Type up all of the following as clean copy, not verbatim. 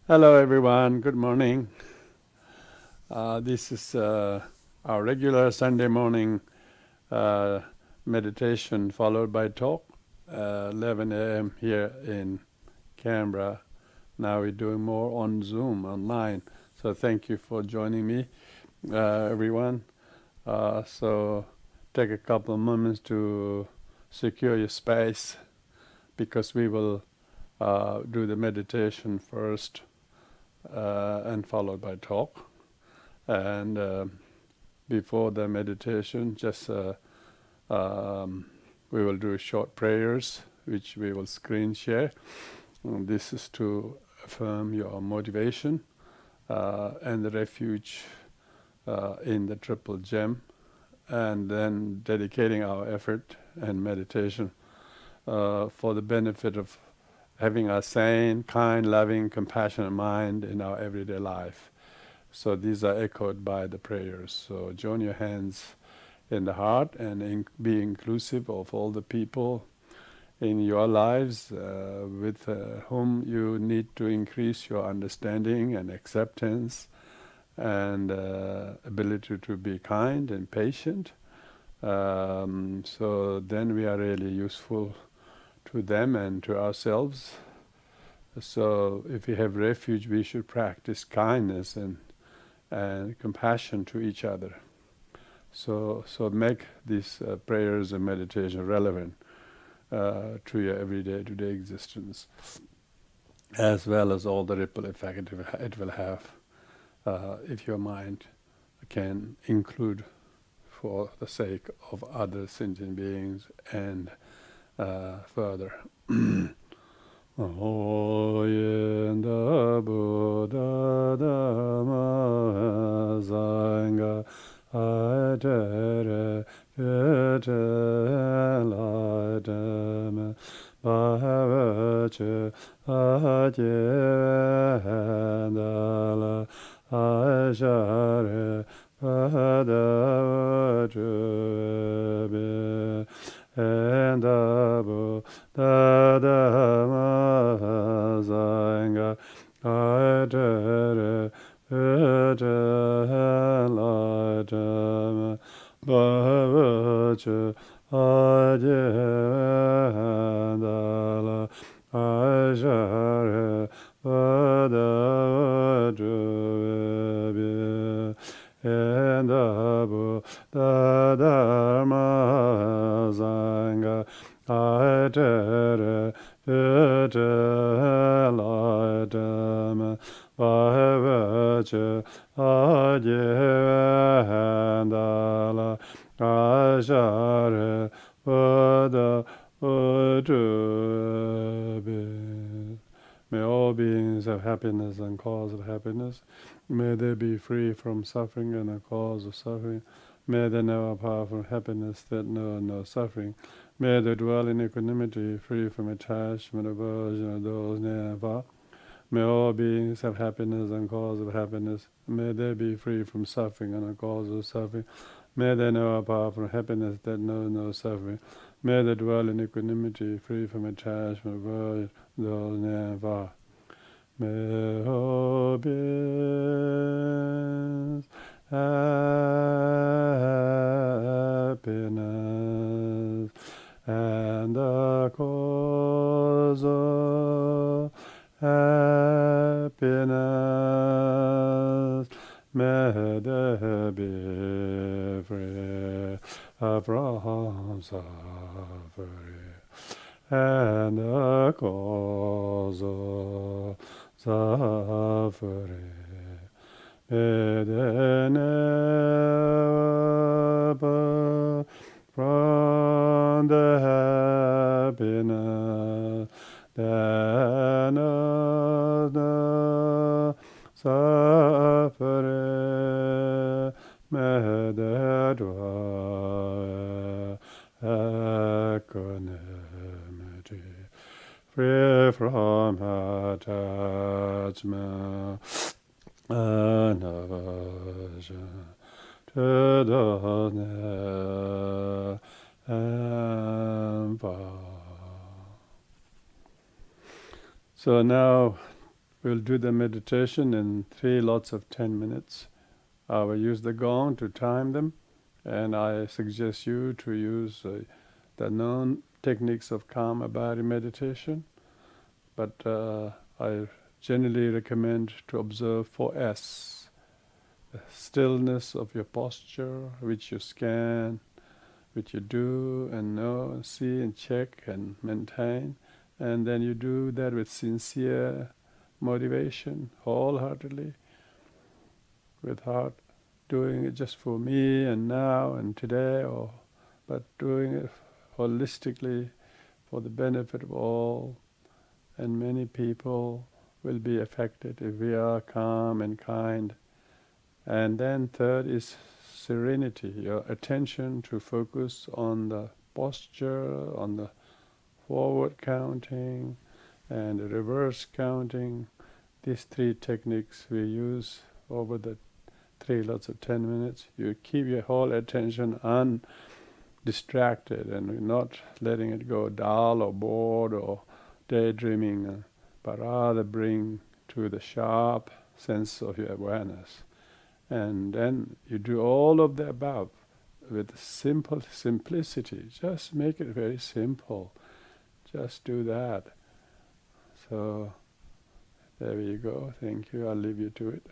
Hello everyone, good morning. This is our regular Sunday morning uh, meditation followed by talk, 11 a.m. here in Canberra. Now we're doing more on Zoom, online. So thank you for joining me, everyone. So take a couple of moments to secure your space because we will do the meditation first and followed by talk. And before the meditation, just we will do short prayers, which we will screen share. And this is to affirm your motivation and the refuge in the triple gem, and then dedicating our effort and meditation for the benefit of having a sane, kind, loving, compassionate mind in our everyday life. So these are echoed by the prayers. So join your hands in the heart and be inclusive of all the people in your lives with whom you need to increase your understanding and acceptance and ability to be kind and patient. So then we are really useful to them and to ourselves. So if we have refuge, we should practice kindness and compassion to each other. So make these prayers and meditation relevant to your everyday today existence, as well as all the ripple effect it will have if your mind can include for the sake of other sentient beings and further. Oyenda Buddha Dhamma Sangha Aitere Pete Laitame Bhavache Ajendala Aishare Padavachube and Abu Dadama Sangha Aitere Pete Laitame Bhavache Ajendala Aishare Padavachube and Abu Dharma Sangha Aitere Pete Laitame Bhavache Ajendala Aishare Padavachube. May all beings have happiness and cause of happiness. May they be free from suffering and the cause of suffering. May they know a powerful happiness that know no suffering. May they dwell in equanimity, free from attachment, aversion, or those near and far. May all beings have happiness and cause of happiness. May they be free from suffering and the cause of suffering. May they know a powerful happiness that knows no suffering. May they dwell in equanimity, free from attachment, aversion, those near and far. May all beings happiness and the cause of happiness. May they be free from suffering and the cause of suffering. May they never from the happiness that knows no suffering. May they dwell equanimity, free from attachment and aversion to the near and far. So now We'll do the meditation in 3 lots of 10 minutes. I will use the gong to time them, and I suggest you to use the known techniques of calm body meditation. But I generally recommend to observe 4S, the stillness of your posture, which you scan, which you do and know and see and check and maintain. And then you do that with sincere motivation, wholeheartedly, with heart, doing it just for me and now and today, but doing it holistically for the benefit of all. And many people will be affected if we are calm and kind. And then third is serenity, your attention to focus on the posture, on the forward counting and the reverse counting. These 3 techniques we use over the 3 lots of 10 minutes. You keep your whole attention undistracted and not letting it go dull or bored or daydreaming, but rather bring to the sharp sense of your awareness. And then you do all of the above with simplicity. Just make it very simple. Just do that. So there you go. Thank you. I'll leave you to it.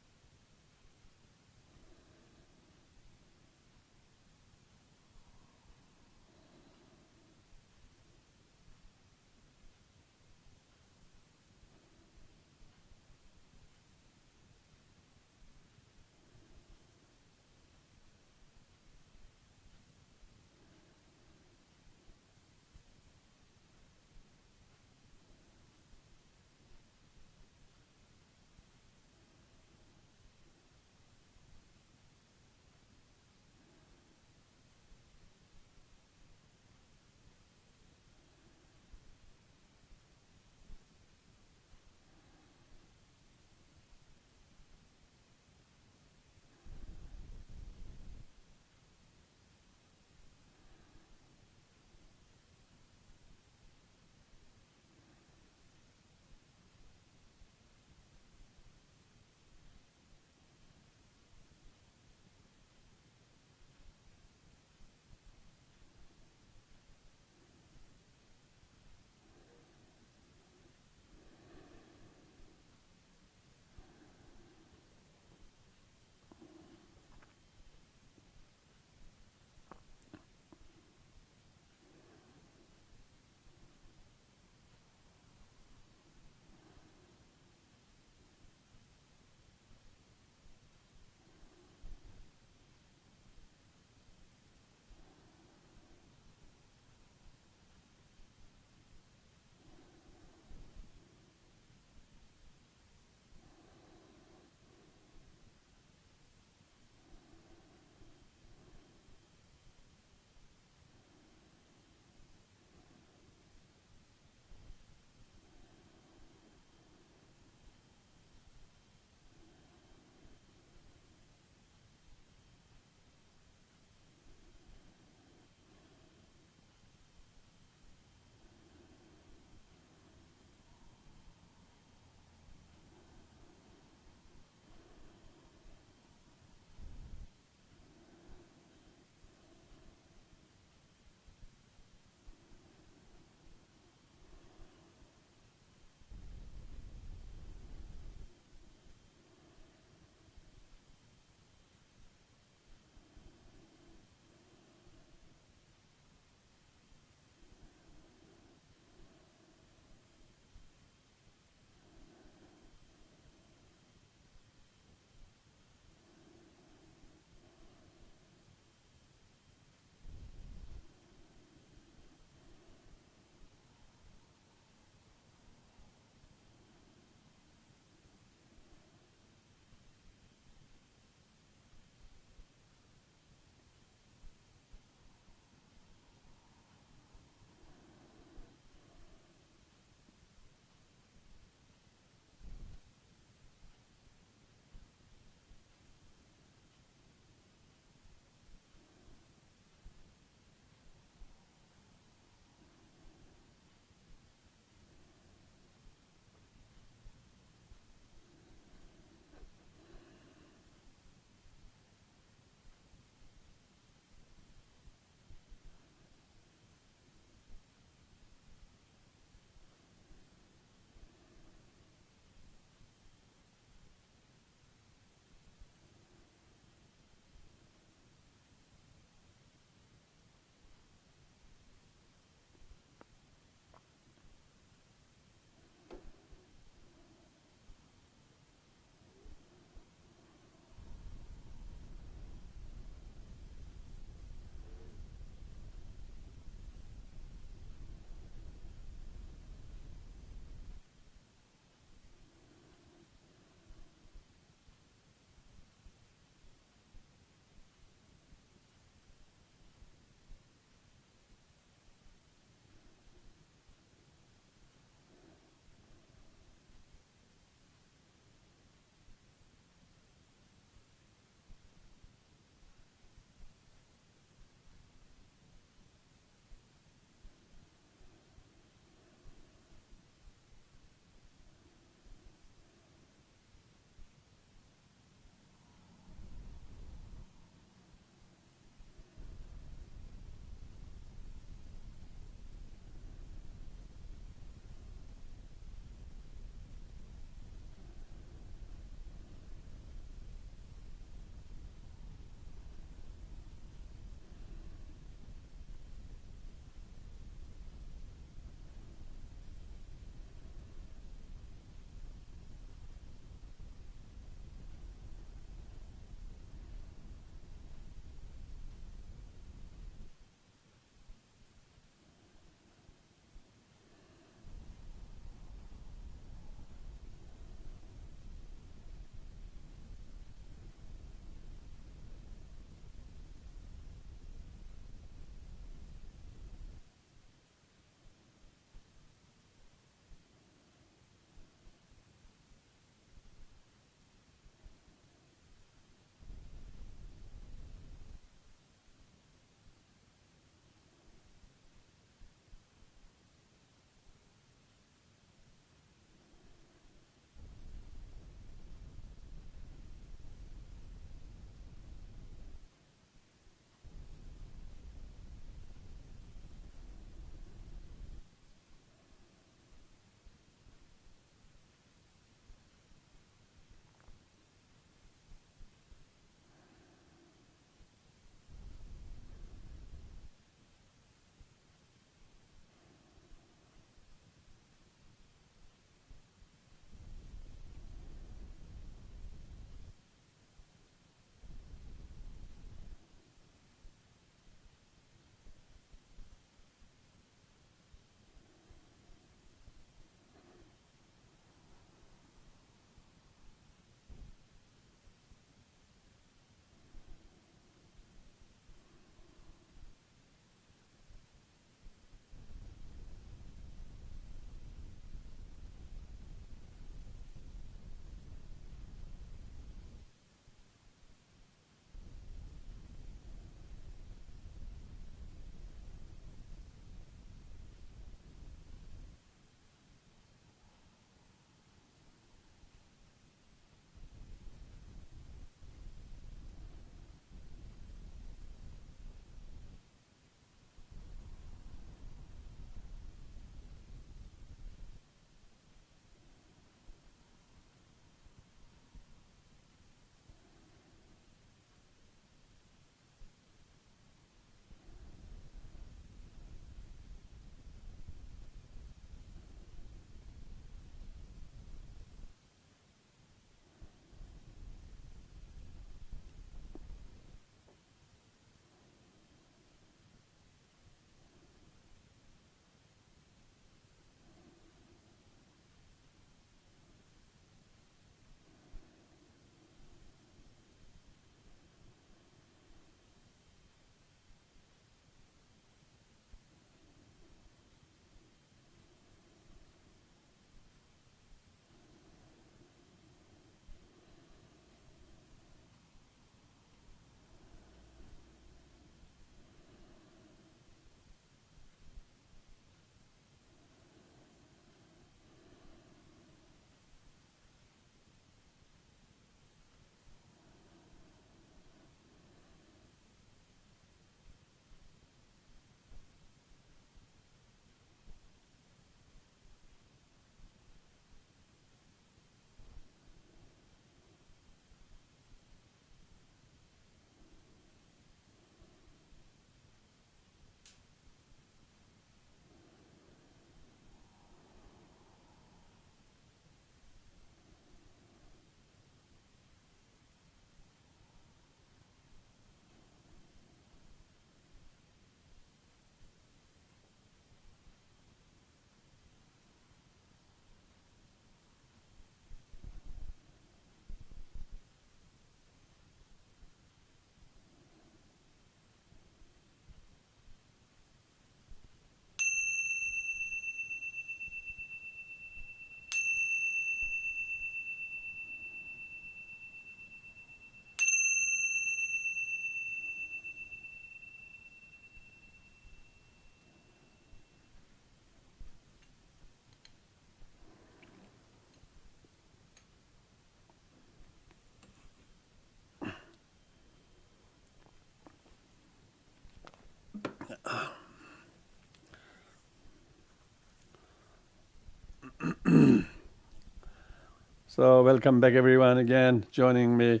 So welcome back everyone again, joining me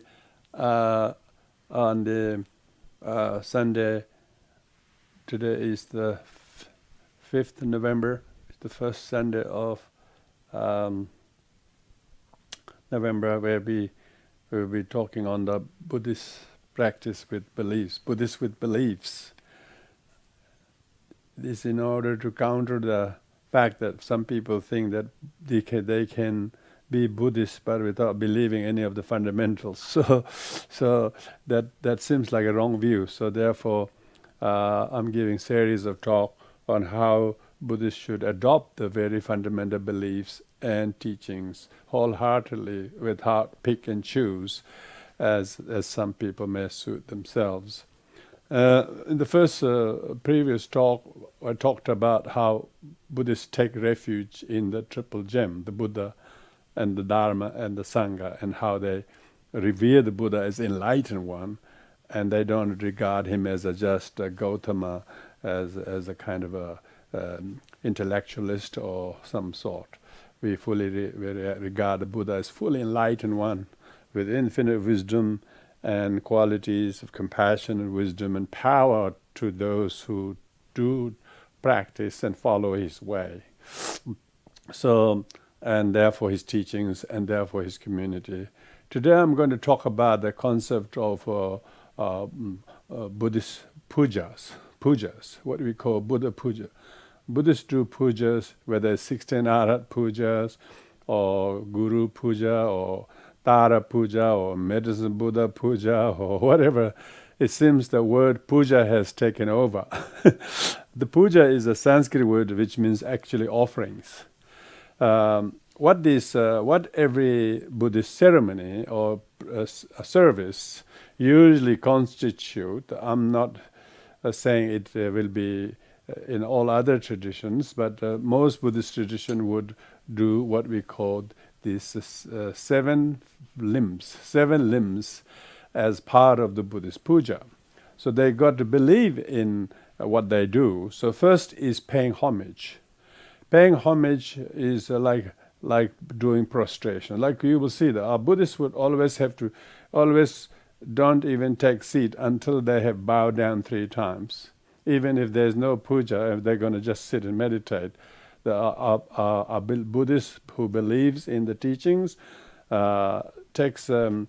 on the Sunday. Today is the 5th November. It's the first Sunday of November, where we will be talking on the Buddhist practice with beliefs. Buddhist with beliefs. This in order to counter the fact that some people think that they can be Buddhist but without believing any of the fundamentals. So that seems like a wrong view. So therefore, I'm giving series of talk on how Buddhists should adopt the very fundamental beliefs and teachings wholeheartedly, without pick and choose, as some people may suit themselves. In the first previous talk, I talked about how Buddhists take refuge in the triple gem, the Buddha and the Dharma and the Sangha, and how they revere the Buddha as enlightened one, and they don't regard him as just a Gautama, as a kind of a intellectualist or some sort. We fully regard the Buddha as fully enlightened one with infinite wisdom and qualities of compassion and wisdom and power to those who do practice and follow his way. So, and therefore his teachings, and therefore his community. Today I'm going to talk about the concept of Buddhist pujas, what we call Buddha puja. Buddhists do pujas, whether it's 16 Arat pujas, or Guru puja, or Tara puja, or Medicine Buddha puja, or whatever. It seems the word puja has taken over. The puja is a Sanskrit word which means actually offerings. What every Buddhist ceremony or a service usually constitute, I'm not saying it will be in all other traditions, but most Buddhist tradition would do what we call these seven limbs as part of the Buddhist puja. So they got to believe in what they do. So first is paying homage. Paying homage is like doing prostration. Like you will see that our Buddhists would always don't even take seat until they have bowed down 3 times. Even if there's no puja, if they're going to just sit and meditate. Our Buddhist who believes in the teachings takes 3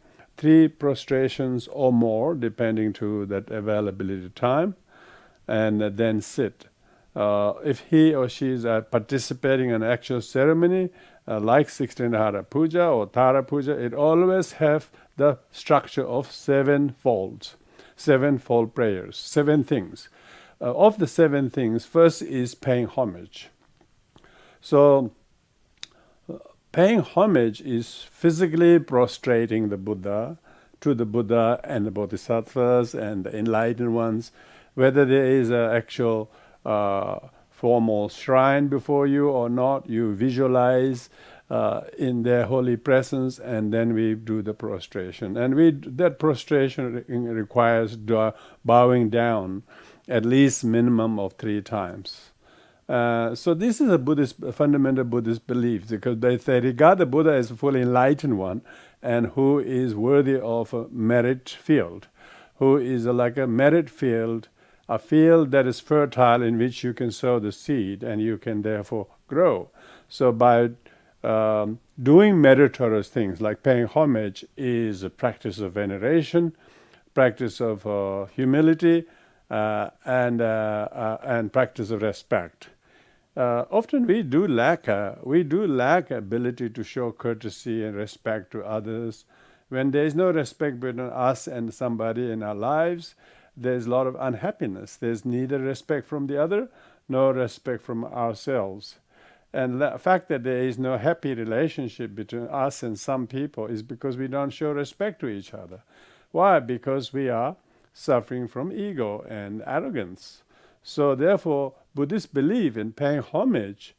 prostrations or more, depending to that availability time, and then sit. If he or she is participating in an actual ceremony, like 16 Hara Puja or Tara Puja, it always have the structure of 7 folds, 7-fold prayers, 7 things. Of the 7 things, first is paying homage. So, paying homage is physically prostrating the Buddha to the Buddha and the Bodhisattvas and the enlightened ones, whether there is an actual formal shrine before you or not, you visualize in their holy presence, and then we do the prostration. And that prostration requires bowing down at least minimum of 3 times. So this is a fundamental Buddhist belief, because they regard the Buddha as a fully enlightened one, and who is worthy of a merit field, who is like a merit field, a field that is fertile in which you can sow the seed and you can therefore grow. So by doing meritorious things like paying homage is a practice of veneration, practice of humility, and practice of respect. Often we do lack ability to show courtesy and respect to others. When there is no respect between us and somebody in our lives, there's a lot of unhappiness. There's neither respect from the other, nor respect from ourselves. And the fact that there is no happy relationship between us and some people is because we don't show respect to each other. Why? Because we are suffering from ego and arrogance. So therefore, Buddhists believe in paying homage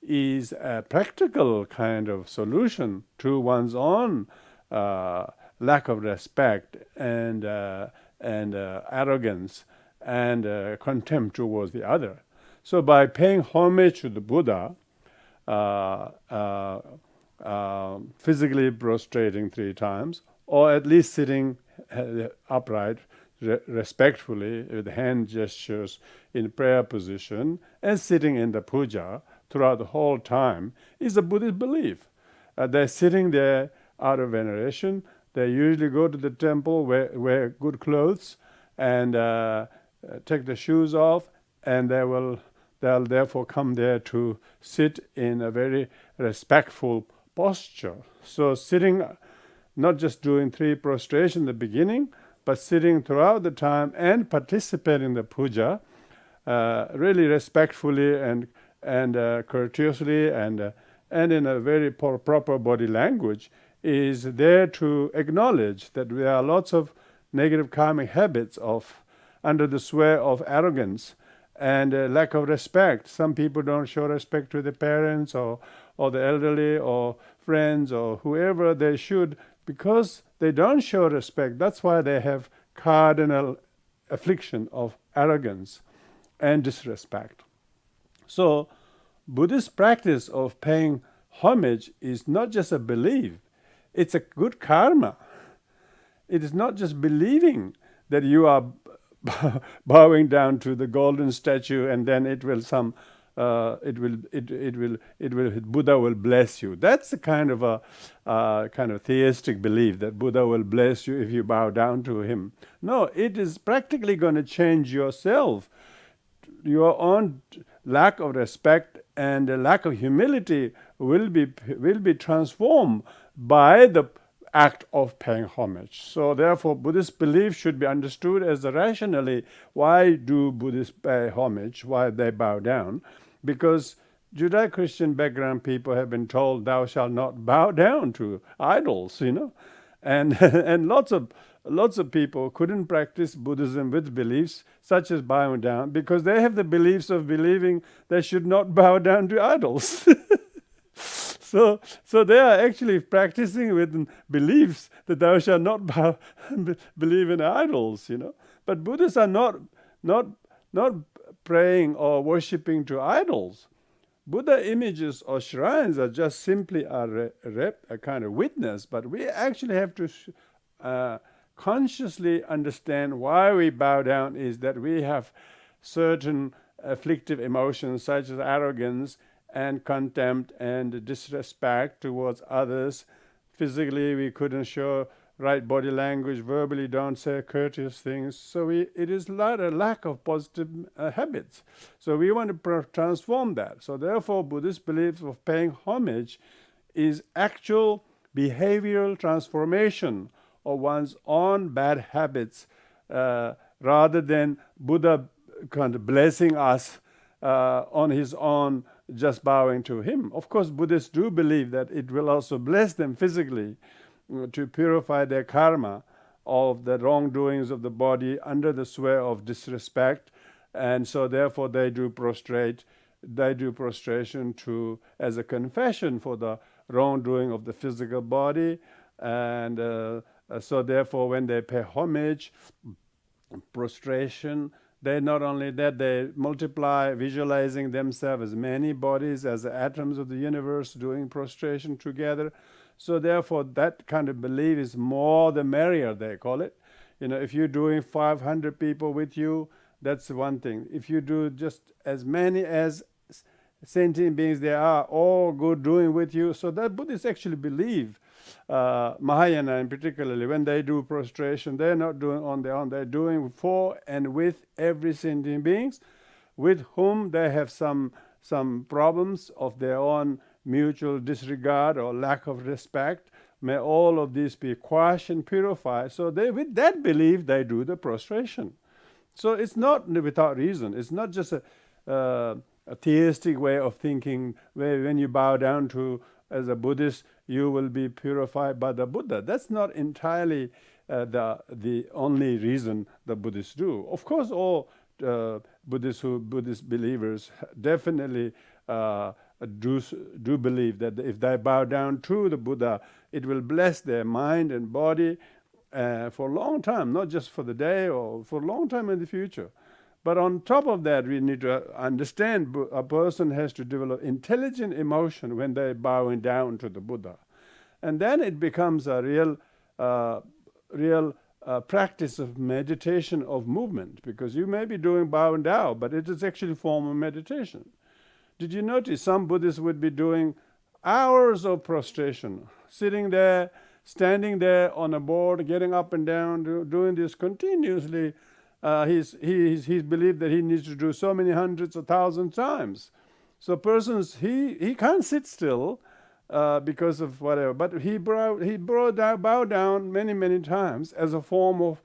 is a practical kind of solution to one's own lack of respect and arrogance and contempt towards the other. So by paying homage to the Buddha, physically prostrating 3 times, or at least sitting upright, respectfully, with hand gestures in prayer position, and sitting in the puja throughout the whole time, is a Buddhist belief. They're sitting there out of veneration. They usually go to the temple, wear good clothes, and take the shoes off, and they'll therefore come there to sit in a very respectful posture. So sitting, not just doing 3 prostration in the beginning, but sitting throughout the time and participating in the puja, really respectfully and courteously and in a very proper body language, is there to acknowledge that there are lots of negative karmic habits under the sway of arrogance and lack of respect. Some people don't show respect to their parents or the elderly or friends or whoever they should, because they don't show respect. That's why they have cardinal affliction of arrogance and disrespect. So Buddhist practice of paying homage is not just a belief, it's a good karma. It is not just believing that you are bowing down to the golden statue and then Buddha will bless you. That's a kind of theistic belief that Buddha will bless you if you bow down to him. No, it is practically going to change yourself. Your own lack of respect and a lack of humility will be transformed by the act of paying homage. So therefore, Buddhist belief should be understood as rationally. Why do Buddhists pay homage? Why they bow down? Because Judeo-Christian background people have been told, "Thou shalt not bow down to idols," and and lots of people couldn't practice Buddhism with beliefs such as bowing down because they have the beliefs of believing they should not bow down to idols. So they are actually practicing with beliefs that thou shalt not believe in idols, But Buddhists are not praying or worshipping to idols. Buddha images or shrines are just simply a kind of witness, but we actually have to consciously understand why we bow down is that we have certain afflictive emotions such as arrogance and contempt and disrespect towards others. Physically, we couldn't show right body language, verbally don't say courteous things. So it is a lack of positive habits. So we want to transform that. So therefore, Buddhist belief of paying homage is actual behavioral transformation of one's own bad habits, rather than Buddha kind of blessing us on his own, just bowing to him. Of course, Buddhists do believe that it will also bless them physically to purify their karma of the wrongdoings of the body under the sway of disrespect, and so therefore they do prostration as a confession for the wrongdoing of the physical body, and so therefore when they pay homage, prostration, they not only that, they multiply, visualizing themselves as many bodies, as the atoms of the universe, doing prostration together. So therefore, that kind of belief is more the merrier, they call it. If you're doing 500 people with you, that's one thing. If you do just as many as sentient beings there are, all good doing with you, so that Buddhists actually believe, Mahayana in particularly, when they do prostration, they're not doing on their own, they're doing for and with every sentient beings with whom they have some problems of their own mutual disregard or lack of respect. May all of these be quashed and purified. So with that belief, they do the prostration. So it's not without reason. It's not just a theistic way of thinking where when you bow down to, as a Buddhist, you will be purified by the Buddha. That's not entirely the only reason the Buddhists do. Of course, all Buddhist believers definitely do believe that if they bow down to the Buddha, it will bless their mind and body for a long time, not just for the day or for a long time in the future. But on top of that, we need to understand a person has to develop intelligent emotion when they're bowing down to the Buddha. And then it becomes a real practice of meditation of movement, because you may be doing bowing down, but it is actually a form of meditation. Did you notice some Buddhists would be doing hours of prostration, sitting there, standing there on a board, getting up and down, doing this continuously. He's believed that he needs to do so many hundreds of thousands times. So persons, he can't sit still because of whatever, but he bowed down many times as a form of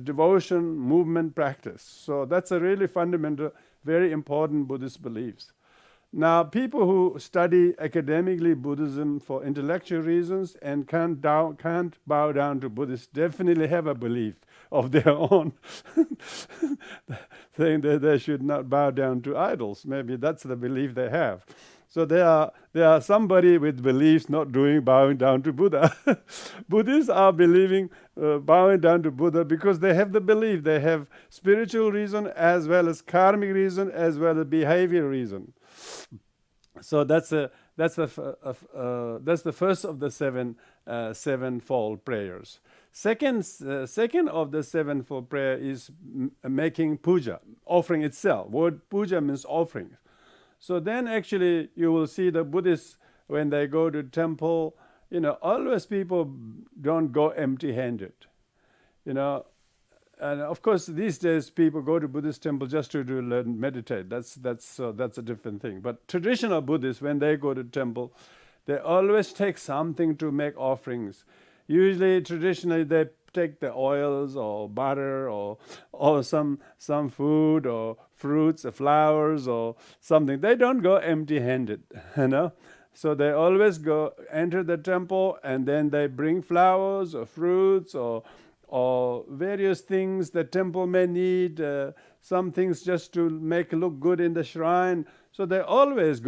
devotion, movement practice. So that's a really fundamental, very important Buddhist beliefs. Now, people who study academically Buddhism for intellectual reasons and can't bow down to Buddhists definitely have a belief of their own, saying that they should not bow down to idols. Maybe that's the belief they have. So there are somebody with beliefs not bowing down to Buddha. Buddhists are believing bowing down to Buddha because they have the belief. They have spiritual reason as well as karmic reason as well as behavior reason. So that's the first of the sevenfold prayers. Second of the sevenfold prayer is making puja, offering itself. Word puja means offering. So then actually you will see the Buddhists when they go to temple, always people don't go empty-handed, And of course, these days people go to Buddhist temple just to learn meditate. That's a different thing. But traditional Buddhists, when they go to temple, they always take something to make offerings. Usually, traditionally, they take the oils or butter or some food or fruits or flowers or something. They don't go empty-handed, So they always enter the temple and then they bring flowers or fruits or various things the temple may need, some things just to make look good in the shrine. So they always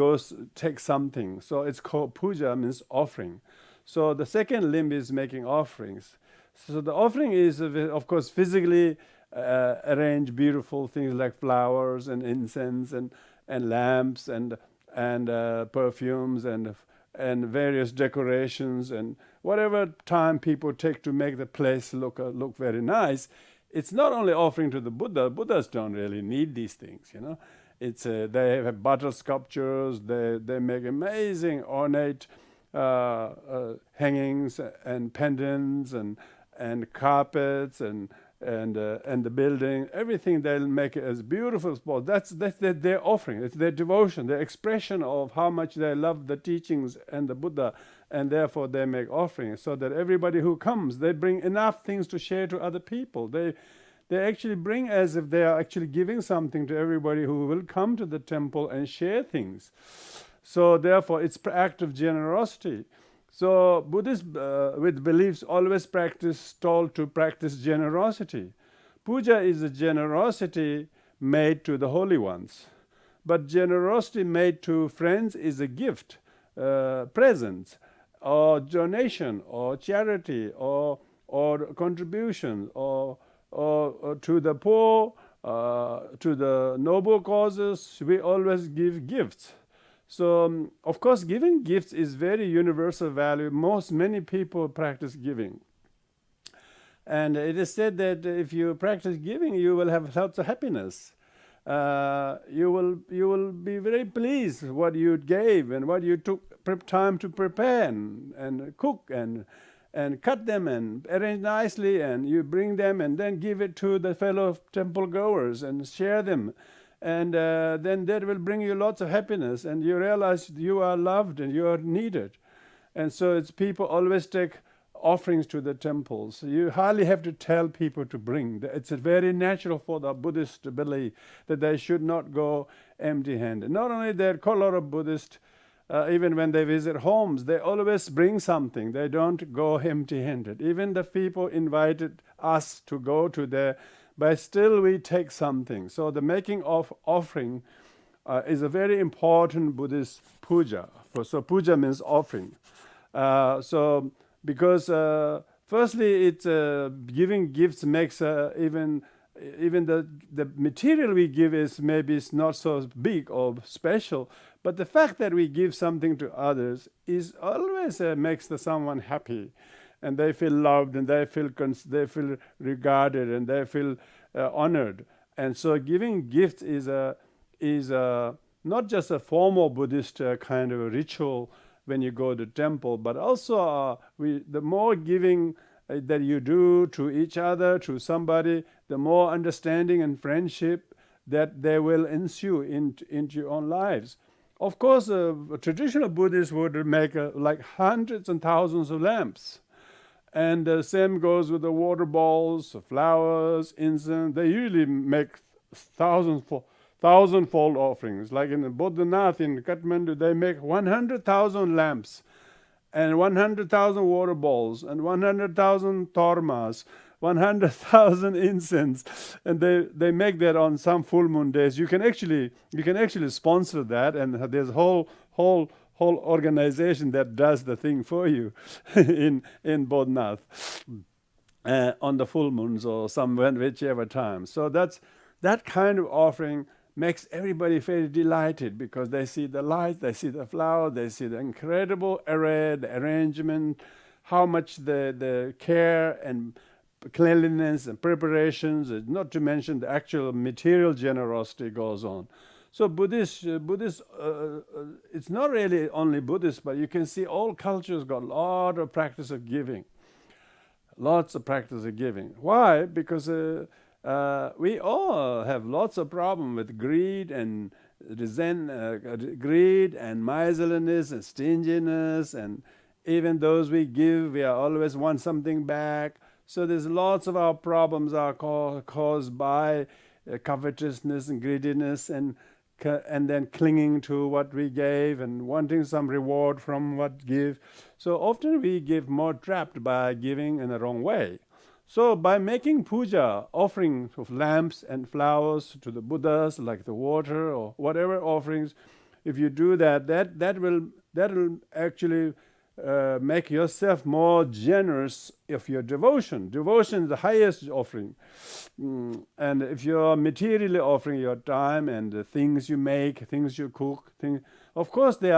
take something. So it's called puja, means offering. So the second limb is making offerings. So the offering is, of course, physically arrange beautiful things like flowers and incense and lamps and perfumes and various decorations and whatever time people take to make the place look very nice. It's not only offering to the Buddha. Buddhas don't really need these things, It's they have butter sculptures. They make amazing ornate hangings and pendants and carpets and the building, everything they'll make it as beautiful as possible. That's their offering. It's their devotion, their expression of how much they love the teachings and the Buddha, and therefore they make offerings so that everybody who comes, they bring enough things to share to other people. They actually bring as if they are actually giving something to everybody who will come to the temple and share things. So therefore, it's an act of generosity. So Buddhists with beliefs always told to practice generosity. Puja is a generosity made to the holy ones. But generosity made to friends is a gift, presents, or donation, or charity, or contribution, or to the poor, to the noble causes. We always give gifts. So, of course, giving gifts is very universal value. Many people practice giving. And it is said that if you practice giving, you will have lots of happiness. You will be very pleased what you gave and what you took time to prepare and cook and cut them and arrange nicely, and you bring them and then give it to the fellow temple goers and share them. And then that will bring you lots of happiness, and you realize you are loved and you are needed. And so it's people always take offerings to the temples. You hardly have to tell people to bring. It's very natural for the Buddhists to believe that they should not go empty-handed. Not only that, a lot of Buddhists, even when they visit homes, they always bring something. They don't go empty-handed. Even the people invited us to go to their, but still we take something. So the making of offering is a very important Buddhist puja. So puja means offering. Because firstly, it's giving gifts makes even even the material we give is maybe it's not so big or special, but the fact that we give something to others is always makes someone happy, and they feel loved, and they feel regarded, and they feel honored. And so giving gifts is not just a formal Buddhist kind of a ritual when you go to temple, but also the more giving that you do to each other, to somebody, the more understanding and friendship that they will ensue into your own lives. Of course, traditional Buddhists would make like hundreds and thousands of lamps. And the same goes with the water balls, flowers, incense. They usually make thousandfold offerings. Like in the Bodhanath in Kathmandu, they make 100,000 lamps, and 100,000 water balls, and 100,000 tormas, 100,000 incense, and they make that on some full moon days. You can actually sponsor that, and there's a whole organization that does the thing for you in Bodhanath on the full moons or whichever time. So that kind of offering makes everybody very delighted, because they see the light, they see the flower, they see the incredible array, the arrangement, how much the care and cleanliness and preparations, not to mention the actual material generosity goes on. So Buddhist, it's not really only Buddhist, but you can see all cultures got a lot of practice of giving. Lots of practice of giving. Why? Because we all have lots of problem with greed and greed and miserliness and stinginess, and even those we give, we always want something back. So there's lots of our problems are caused by covetousness and greediness, and then clinging to what we gave and wanting some reward from what give. So often we give more trapped by giving in the wrong way. So by making puja, offering of lamps and flowers to the Buddhas, like the water or whatever offerings, if you do that will actually make yourself more generous of your devotion. Devotion is the highest offering. And if you're materially offering your time and the things you make, things you cook, of course they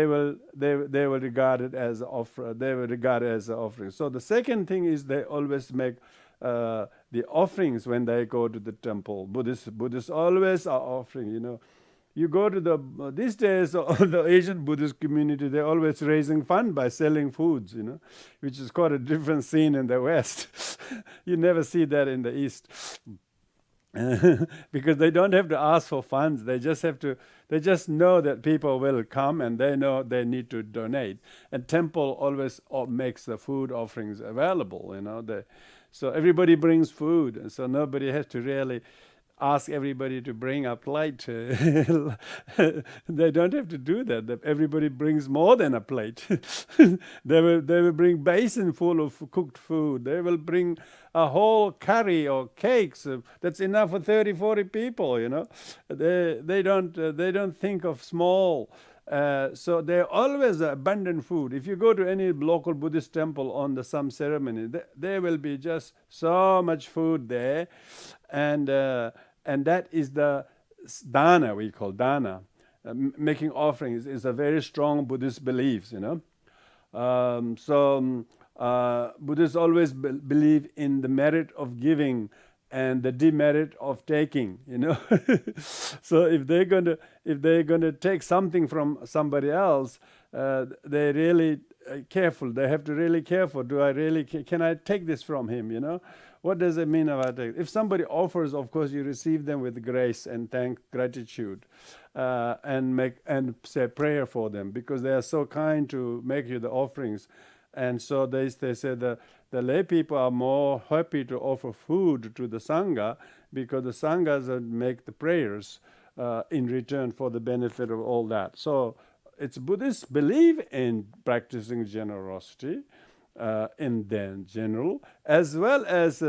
will regard it as they will regard it as an offering. So the second thing is they always make the offerings when they go to the temple. Buddhists always are offering, You go to these days, the Asian Buddhist community, they're always raising fund by selling foods, which is quite a different scene in the West. You never see that in the East. Because they don't have to ask for funds. They just know that people will come, and they know they need to donate. And temple always makes the food offerings available, so everybody brings food, and so nobody has to really ask everybody to bring a plate. They don't have to do that. Everybody brings more than a plate. They will bring basin full of cooked food. They will bring a whole curry or cakes. That's enough for 30-40 people. They don't think of small. So there always abundant food. If you go to any local Buddhist temple on some ceremony, there will be just so much food there, and that is the dana, we call dana. Making offerings is a very strong Buddhist belief. Buddhists always believe in the merit of giving and the demerit of taking, So if they're going to take something from somebody else, they're really careful. They have to really careful. Can I take this from him? What does it mean about it? If somebody offers, of course, you receive them with grace and gratitude, and say prayer for them, because they are so kind to make you the offerings. And so they say the lay people are more happy to offer food to the Sangha, because the Sanghas make the prayers in return for the benefit of all that. So it's Buddhists believe in practicing generosity in general, as well as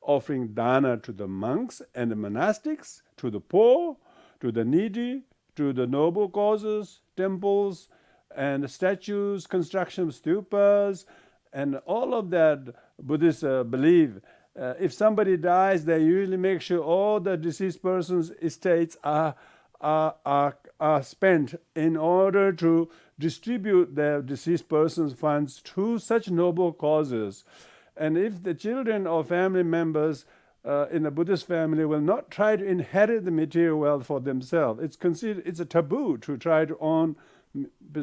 offering dana to the monks and the monastics, to the poor, to the needy, to the noble causes, temples, and statues, construction of stupas, and all of that Buddhists believe if somebody dies, they usually make sure all the deceased person's estates are spent in order to distribute the deceased person's funds to such noble causes. And if the children or family members in a Buddhist family will not try to inherit the material wealth for themselves, it's a taboo to try to own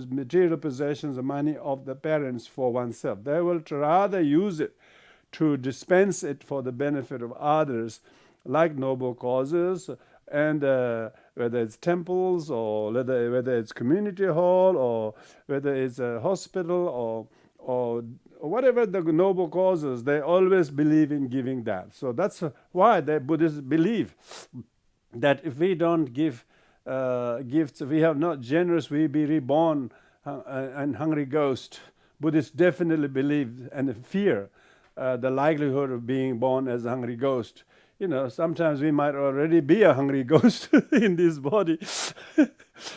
material possessions, the money of the parents for oneself. They will rather use it to dispense it for the benefit of others, like noble causes, and whether it's temples or whether it's community hall or whether it's a hospital or whatever the noble causes, they always believe in giving that. So that's why the Buddhists believe that if we don't give gifts, if we are not generous, we be reborn and hungry ghost. Buddhists definitely believe and fear the likelihood of being born as a hungry ghost. Sometimes we might already be a hungry ghost in this body.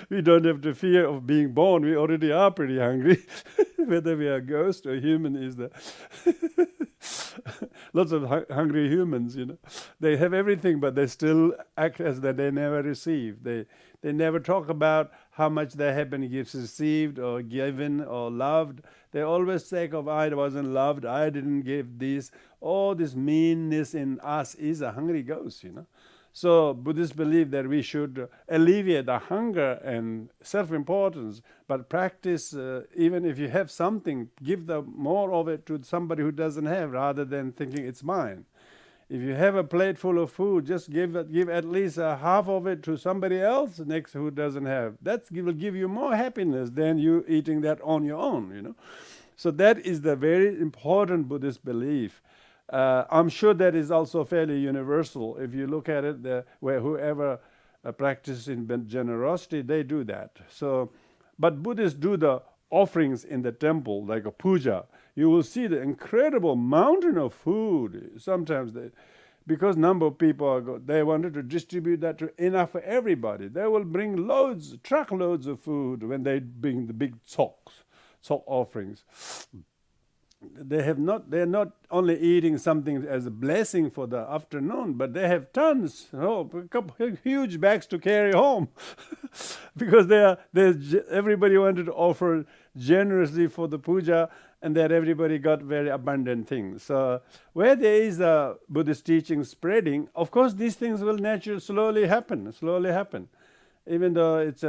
We don't have the fear of being born. We already are pretty hungry. Whether we are ghost or human is the lots of hungry humans. They have everything, but they still act as that they never receive. They never talk about how much they have been gifts received or given or loved. They always say of, I wasn't loved, I didn't give this. All this meanness in us is a hungry ghost, So Buddhists believe that we should alleviate the hunger and self-importance, but practice, even if you have something, give more of it to somebody who doesn't have, rather than thinking it's mine. If you have a plate full of food, just give at least half of it to somebody else next who doesn't have. That will give you more happiness than you eating that on your own, So that is the very important Buddhist belief. I'm sure that is also fairly universal. If you look at it, where whoever practices in generosity, they do that. So, but Buddhists do the offerings in the temple, like a puja. You will see the incredible mountain of food. Sometimes because number of people they wanted to distribute that to enough for everybody. They will bring truckloads of food when they bring the big tsok offerings. They're not only eating something as a blessing for the afternoon, but they have tons, huge bags to carry home, because everybody wanted to offer generously for the puja, and that everybody got very abundant things. So where there is a Buddhist teaching spreading, of course these things will naturally slowly happen. Even though it's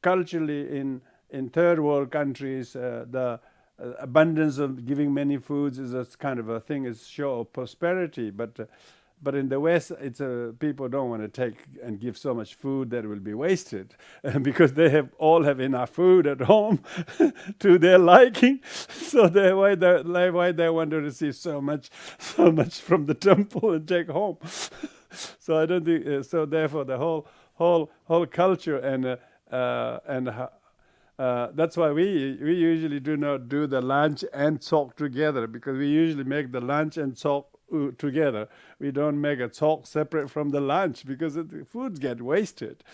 culturally in third world countries, the abundance of giving many foods is a kind of a thing, is show of prosperity. But in the West, it's people don't want to take and give so much food that it will be wasted, because they all have enough food at home to their liking. So why they want to receive so much from the temple and take home. So I don't think so. Therefore, the whole culture and that's why we usually do not do the lunch and talk together, because we usually make the lunch and talk together. We don't make a talk separate from the lunch, because the foods get wasted,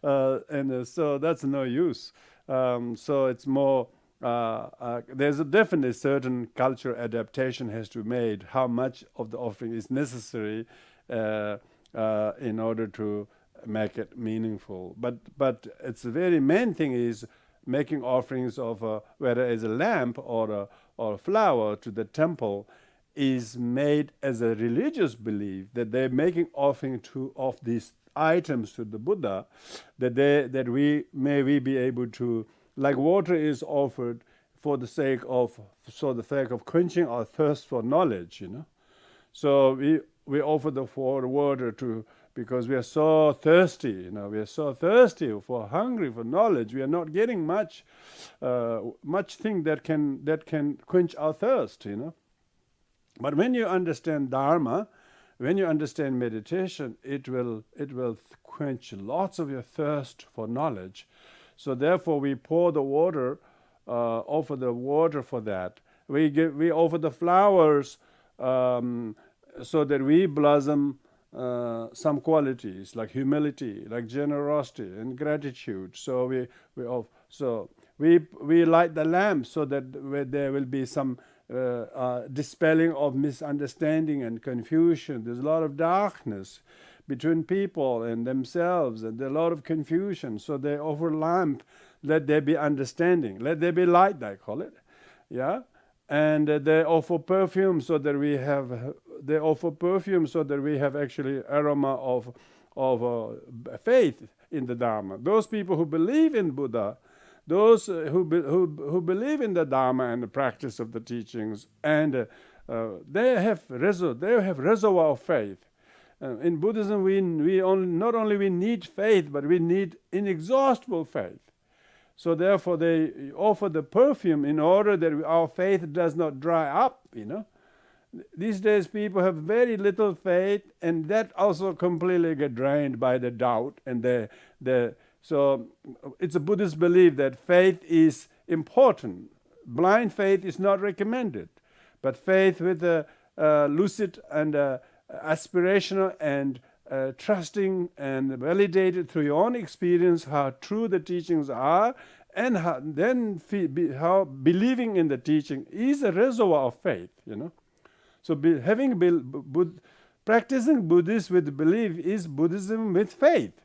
and so that's no use. So it's more. There's definitely certain cultural adaptation has to be made. How much of the offering is necessary in order to make it meaningful? But it's the very main thing is making offerings of whether it's a lamp or a flower to the temple is made as a religious belief, that they're making offering of these items to the Buddha, that we be able to, like water is offered for the sake of quenching our thirst for knowledge, So we offer the water because we are so thirsty, we are so thirsty hungry for knowledge. We are not getting much thing that can quench our thirst, But when you understand Dharma, when you understand meditation, it will quench lots of your thirst for knowledge. So therefore, we pour the water, offer the water for that. We offer the flowers so that we blossom some qualities like humility, like generosity and gratitude. So we light the lamp so that there will be some dispelling of misunderstanding and confusion. There's a lot of darkness between people and themselves, and there's a lot of confusion. So they offer lamp, let there be understanding, let there be light, I call it. Yeah, and they offer perfume so that we have. They offer perfume so that we have actually aroma of faith in the Dharma. Those people who believe in Buddha, those who believe in the Dharma and the practice of the teachings, and they have reservoir of faith. In Buddhism, we not only we need faith, but we need inexhaustible faith. So therefore, they offer the perfume in order that our faith does not dry up. These days, people have very little faith, and that also completely get drained by the doubt. And so it's a Buddhist belief that faith is important. Blind faith is not recommended, but faith with a lucid and aspirational and trusting and validated through your own experience how true the teachings are, and how believing in the teaching is a reservoir of faith. So practicing Buddhism with belief is Buddhism with faith.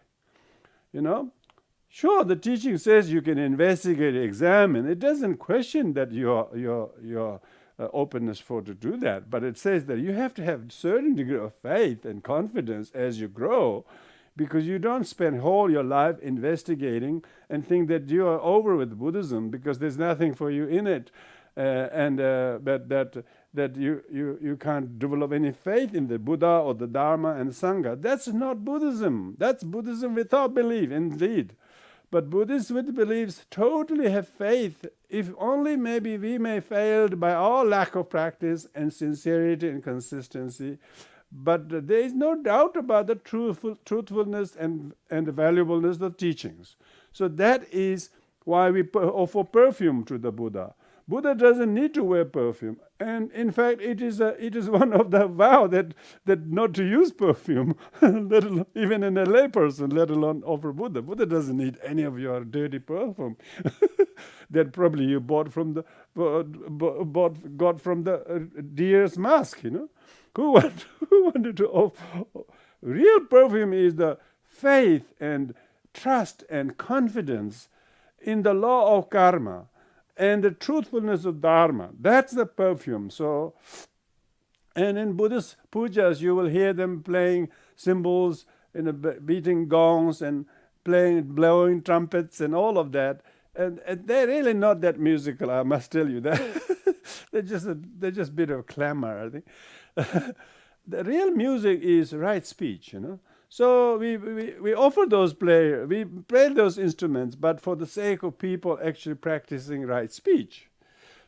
Sure, the teaching says you can investigate, examine. It doesn't question that your openness to do that, but it says that you have to have a certain degree of faith and confidence as you grow, because you don't spend whole your life investigating and think that you are over with Buddhism because there's nothing for you in it, that you can't develop any faith in the Buddha or the Dharma and Sangha. That's not Buddhism. That's Buddhism without belief, indeed. But Buddhists with beliefs totally have faith, if only maybe we may failed by our lack of practice and sincerity and consistency. But there is no doubt about the truthfulness and the valuableness of teachings. So that is why we offer perfume to the Buddha. Buddha doesn't need to wear perfume, and in fact, it is one of the vow that not to use perfume, let alone, even in a lay person, let alone offer Buddha. Buddha doesn't need any of your dirty perfume that probably you got from the deer's mask. Who wanted to offer? Real perfume is the faith and trust and confidence in the law of karma and the truthfulness of Dharma. That's the perfume. So, and in Buddhist pujas, you will hear them playing cymbals, beating gongs, and blowing trumpets, and all of that. And they're really not that musical, I must tell you that. they're just a bit of clamor, I think. The real music is right speech, So we offer those we play those instruments, but for the sake of people actually practicing right speech.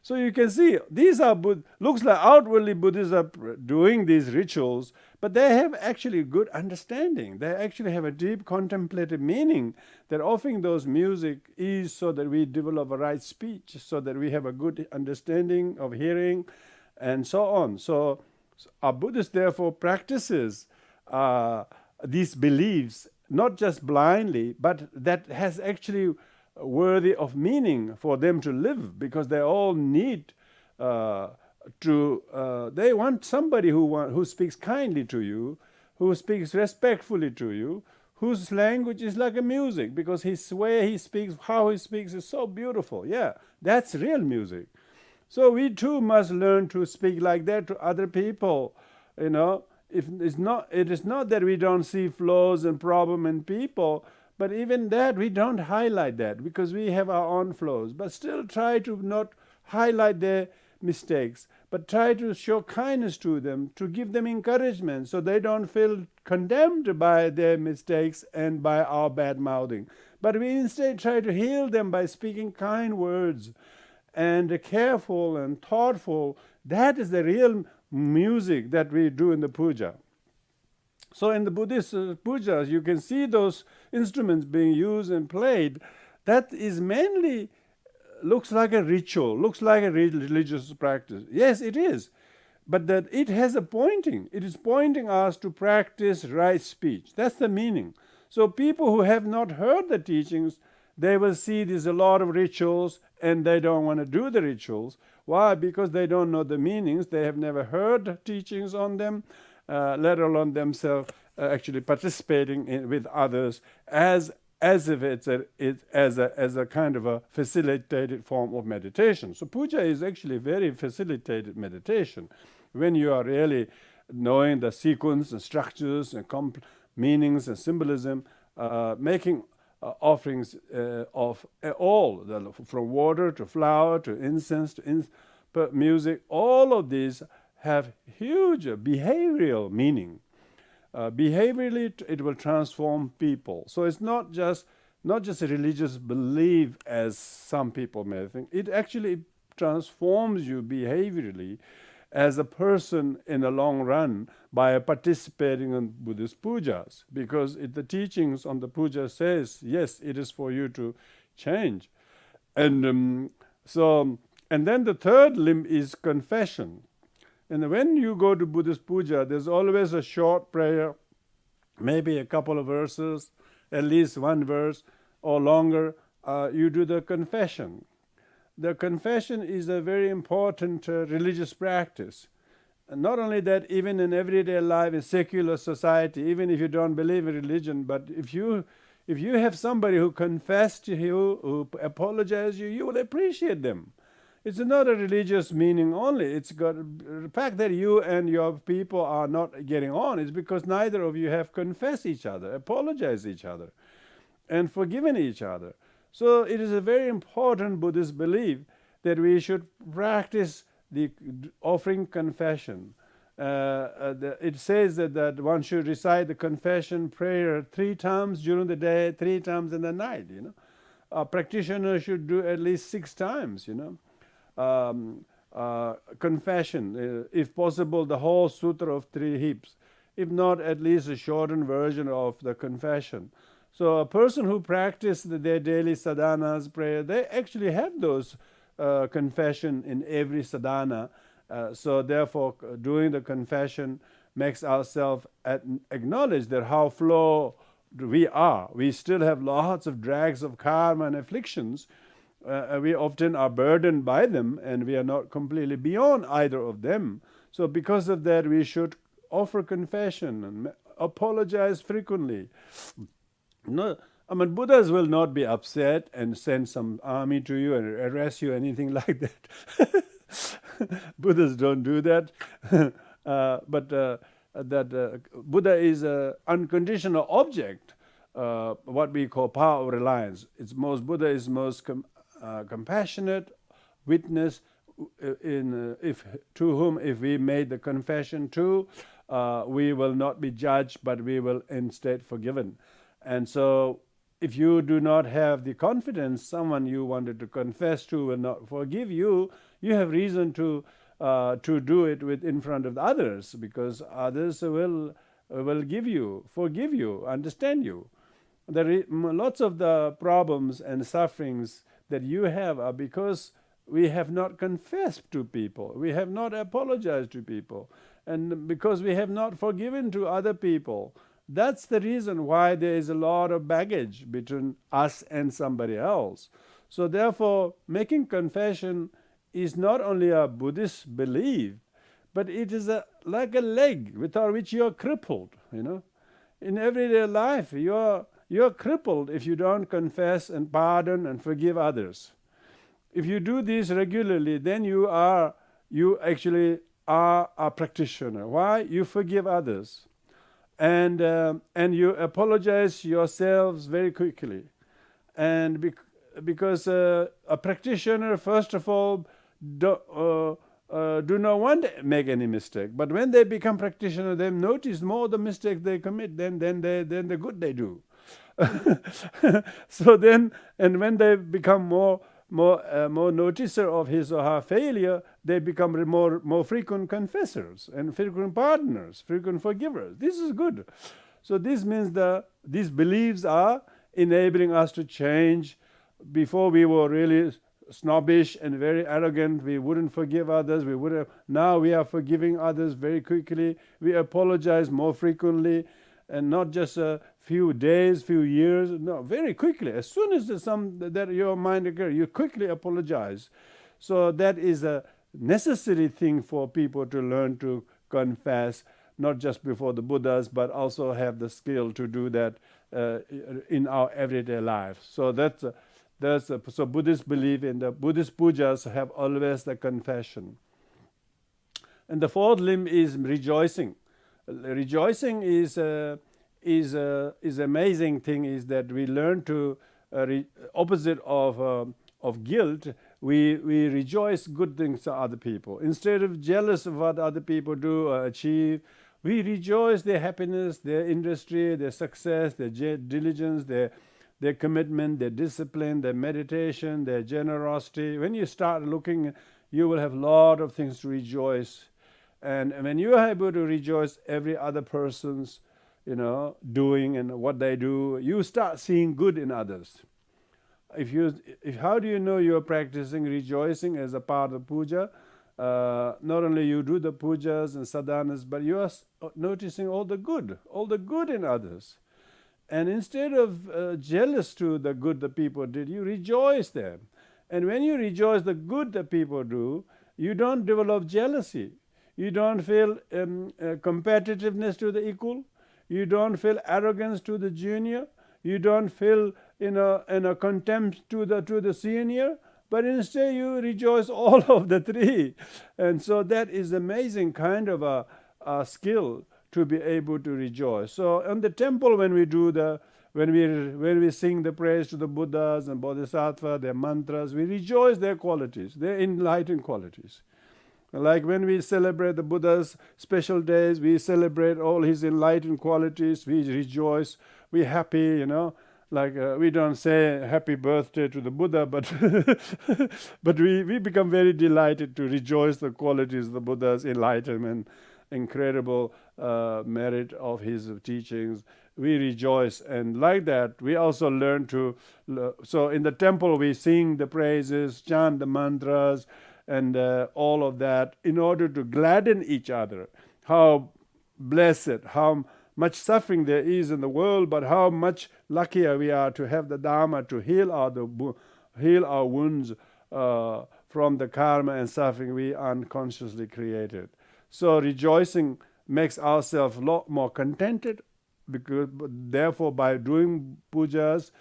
So you can see, these are looks like outwardly Buddhists are doing these rituals, but they have actually good understanding. They actually have a deep contemplative meaning that offering those music is so that we develop a right speech, so that we have a good understanding of hearing, and so on. So a Buddhist therefore practices these beliefs, not just blindly, but that has actually worthy of meaning for them to live, because they all need they want somebody who speaks kindly to you, who speaks respectfully to you, whose language is like a music, because his way he speaks, how he speaks is so beautiful. Yeah, that's real music. So we too must learn to speak like that to other people, It is not that we don't see flaws and problem in people, but even that we don't highlight that, because we have our own flaws. But still try to not highlight their mistakes, but try to show kindness to them, to give them encouragement so they don't feel condemned by their mistakes and by our bad mouthing. But we instead try to heal them by speaking kind words and careful and thoughtful. That is the real music that we do in the puja. So in the Buddhist pujas, you can see those instruments being used and played. That is mainly looks like a ritual, looks like a religious practice. Yes, it is. But that it has a pointing. It is pointing us to practice right speech. That's the meaning. So people who have not heard the teachings, they will see there's a lot of rituals and they don't want to do the rituals. Why? Because they don't know the meanings. They have never heard teachings on them, let alone themselves actually participating with others as if it's as a kind of a facilitated form of meditation. So puja is actually very facilitated meditation. When you are really knowing the sequence and structures and meanings and symbolism, making offerings of all, from water to flower to incense to music, all of these have huge behavioral meaning. Behaviorally, it will transform people. So it's not just a religious belief, as some people may think. It actually transforms you behaviorally as a person in the long run by participating in Buddhist pujas, because the teachings on the puja says, yes, it is for you to change. And and then the third limb is confession. And when you go to Buddhist puja, there's always a short prayer, maybe a couple of verses, at least one verse or longer. You do the confession. The confession is a very important religious practice. And not only that, even in everyday life, in secular society, even if you don't believe in religion, but if you have somebody who confessed to you, who apologizes to you, you will appreciate them. It's not a religious meaning only. It's got the fact that you and your people are not getting on is because neither of you have confessed each other, apologized each other, and forgiven each other. So it is a very important Buddhist belief that we should practice the offering confession. It says that one should recite the confession prayer 3 times during the day, 3 times in the night. A practitioner should do at least 6 times. Confession, if possible, the whole Sutra of 3 heaps. If not, at least a shortened version of the confession. So a person who practices their daily sadhanas, prayer, they actually have those confession in every sadhana. So therefore, doing the confession makes ourselves acknowledge that how flawed we are. We still have lots of drags of karma and afflictions. We often are burdened by them, and we are not completely beyond either of them. So because of that, we should offer confession and apologize frequently. No, Buddhas will not be upset and send some army to you and arrest you, anything like that. Buddhas don't do that. But Buddha is an unconditional object, what we call power of reliance. Buddha is most compassionate witness to whom if we made the confession to, we will not be judged, but we will instead forgiven. And so if you do not have the confidence someone you wanted to confess to will not forgive you, you have reason to do it in front of others, because others will forgive you, understand you. Lots of the problems and sufferings that you have are because we have not confessed to people, we have not apologized to people, and because we have not forgiven to other people. That's the reason why there is a lot of baggage between us and somebody else. So therefore, making confession is not only a Buddhist belief, but it is like a leg without which you are crippled. In everyday life, you are crippled if you don't confess and pardon and forgive others. If you do this regularly, then you actually are a practitioner. Why? You forgive others. And you apologize yourselves very quickly. And because a practitioner, first of all, do not want to make any mistake. But when they become practitioner, they notice more the mistakes they commit than the good they do. So then, and when they become more noticer of his or her failure, they become more frequent confessors and frequent pardoners, frequent forgivers. This is good. So this means these beliefs are enabling us to change. Before we were really snobbish and very arrogant. We wouldn't forgive others. Now we are forgiving others very quickly. We apologize more frequently, and not just a few days, few years. No, very quickly. As soon as that your mind occurs, you quickly apologize. So that is necessary thing for people to learn to confess, not just before the Buddhas, but also have the skill to do that in our everyday life. So so Buddhists believe in the Buddhist pujas have always the confession. And the fourth limb is rejoicing. Rejoicing is amazing thing is that we learn to opposite of guilt. We rejoice good things to other people instead of jealous of what other people do or achieve. We rejoice their happiness, their industry, their success, their diligence, their commitment, their discipline, their meditation, their generosity. When you start looking, you will have a lot of things to rejoice. And when you are able to rejoice every other person's, doing and what they do, you start seeing good in others. How do you know you are practicing rejoicing as a part of puja? Not only you do the pujas and sadhanas, but you are noticing all the good in others. And instead of jealous to the good the people did, you rejoice them. And when you rejoice the good that people do, you don't develop jealousy. You don't feel competitiveness to the equal. You don't feel arrogance to the junior. You don't feel contempt to the senior. But instead you rejoice all of the three. And so that is amazing kind of a skill to be able to rejoice. So in the temple when we sing the praise to the Buddhas and Bodhisattvas, their mantras, we rejoice their qualities, their enlightened qualities. Like when we celebrate the Buddha's special days, we celebrate all his enlightened qualities, we rejoice, we're happy, Like we don't say happy birthday to the Buddha, but but we become very delighted to rejoice the qualities of the Buddha's enlightenment, incredible merit of his teachings. We rejoice, and like that, we also learn to. So in the temple, we sing the praises, chant the mantras, and all of that in order to gladden each other. How blessed, how much suffering there is in the world, but how much luckier we are to have the Dharma to heal our wounds from the karma and suffering we unconsciously created. So rejoicing makes ourselves a lot more contented, because therefore by doing pujas,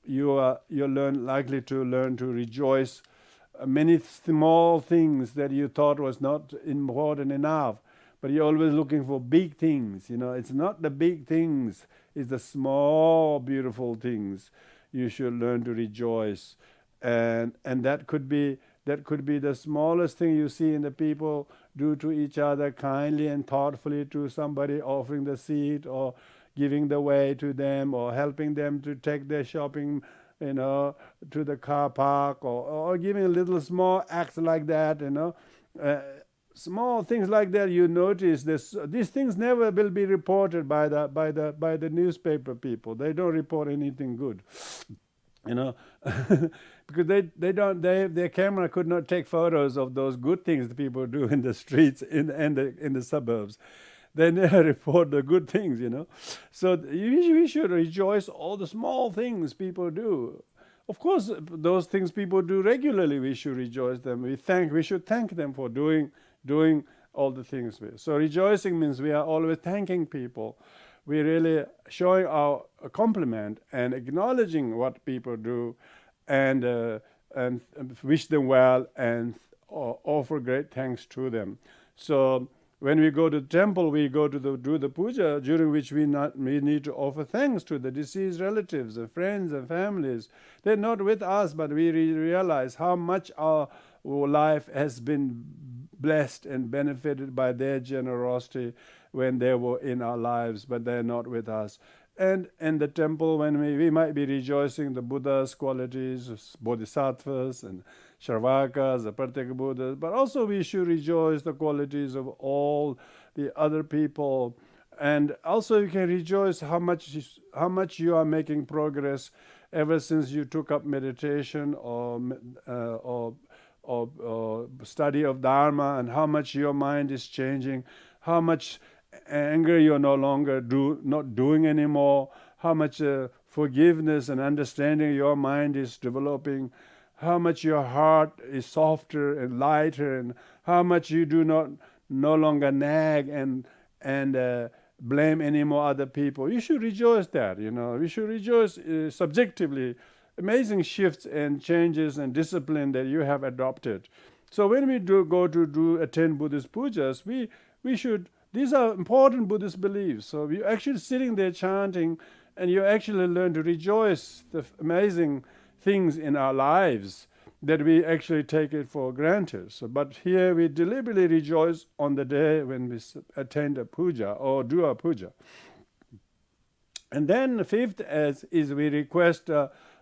you're likely to learn to rejoice many small things that you thought was not important enough. But you're always looking for big things. It's not the big things, it's the small, beautiful things. You should learn to rejoice. And that could be the smallest thing you see in the people do to each other, kindly and thoughtfully to somebody, offering the seat or giving the way to them or helping them to take their shopping to the car park, or giving a little small acts like that, small things like that. You notice these things never will be reported by the newspaper people. They don't report anything good, because their camera could not take photos of those good things that people do in the streets in the suburbs. They never report the good things, So we should rejoice all the small things people do. Of course, those things people do regularly, we should rejoice them. We should thank them for doing all the things. So rejoicing means we are always thanking people. We're really showing our compliment and acknowledging what people do, and wish them well and offer great thanks to them. So when we go to the temple, we go to do the puja, during which we need to offer thanks to the deceased relatives and friends and families. They're not with us, but we realize how much our life has been blessed and benefited by their generosity when they were in our lives, but they're not with us. And in the temple, when we might be rejoicing the Buddha's qualities, bodhisattvas and Sharvakas, the Pratyeka Buddhas, but also we should rejoice the qualities of all the other people. And also you can rejoice how much you are making progress ever since you took up meditation or study of Dharma, and how much your mind is changing, how much anger you're no longer not doing anymore, how much forgiveness and understanding your mind is developing, how much your heart is softer and lighter, and how much you do not no longer nag and blame anymore other people. You should rejoice that, We should rejoice subjectively. Amazing shifts and changes and discipline that you have adopted. So when we attend Buddhist pujas, we should. These are important Buddhist beliefs. So we're actually sitting there chanting, and you actually learn to rejoice the amazing things in our lives that we actually take it for granted. So, but here we deliberately rejoice on the day when we attend a puja or do a puja. And then the fifth is we request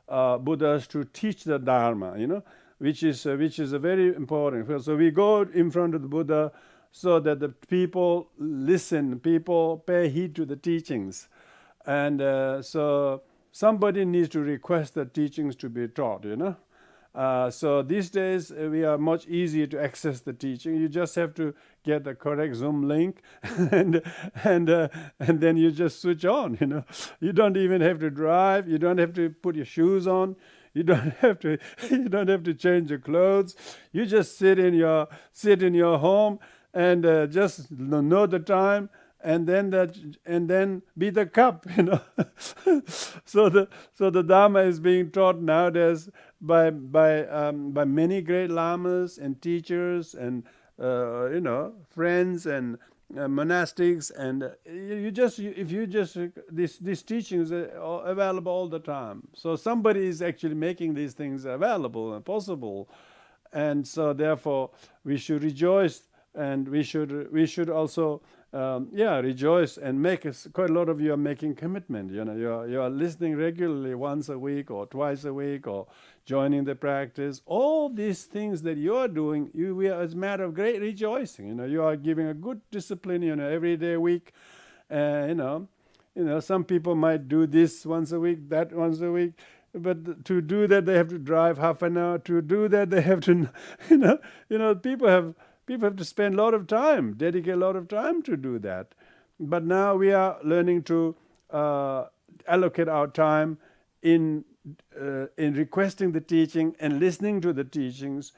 Buddhas to teach the Dharma, which is a very important. So we go in front of the Buddha so that the people listen, people pay heed to the teachings. And so somebody needs to request the teachings to be taught, So these days we are much easier to access the teaching. You just have to get the correct Zoom link, and then you just switch on. You don't even have to drive. You don't have to put your shoes on. You don't have to change your clothes. You just sit in your home and just know the time. And then be the cup, So the Dharma is being taught nowadays by many great lamas and teachers and friends and monastics, and these teachings are available all the time. So somebody is actually making these things available and possible, and so therefore we should rejoice, and we should also. Rejoice and make quite a lot of you are making commitment. You are listening regularly once a week or twice a week or joining the practice. All these things that you are doing, we are as a matter of great rejoicing. You are giving a good discipline. Every day, week. Some people might do this once a week, that once a week. But to do that, they have to drive half an hour. To do that, they have to, People have to spend a lot of time, dedicate a lot of time to do that. But now we are learning to allocate our time in requesting the teaching and listening to the teachings,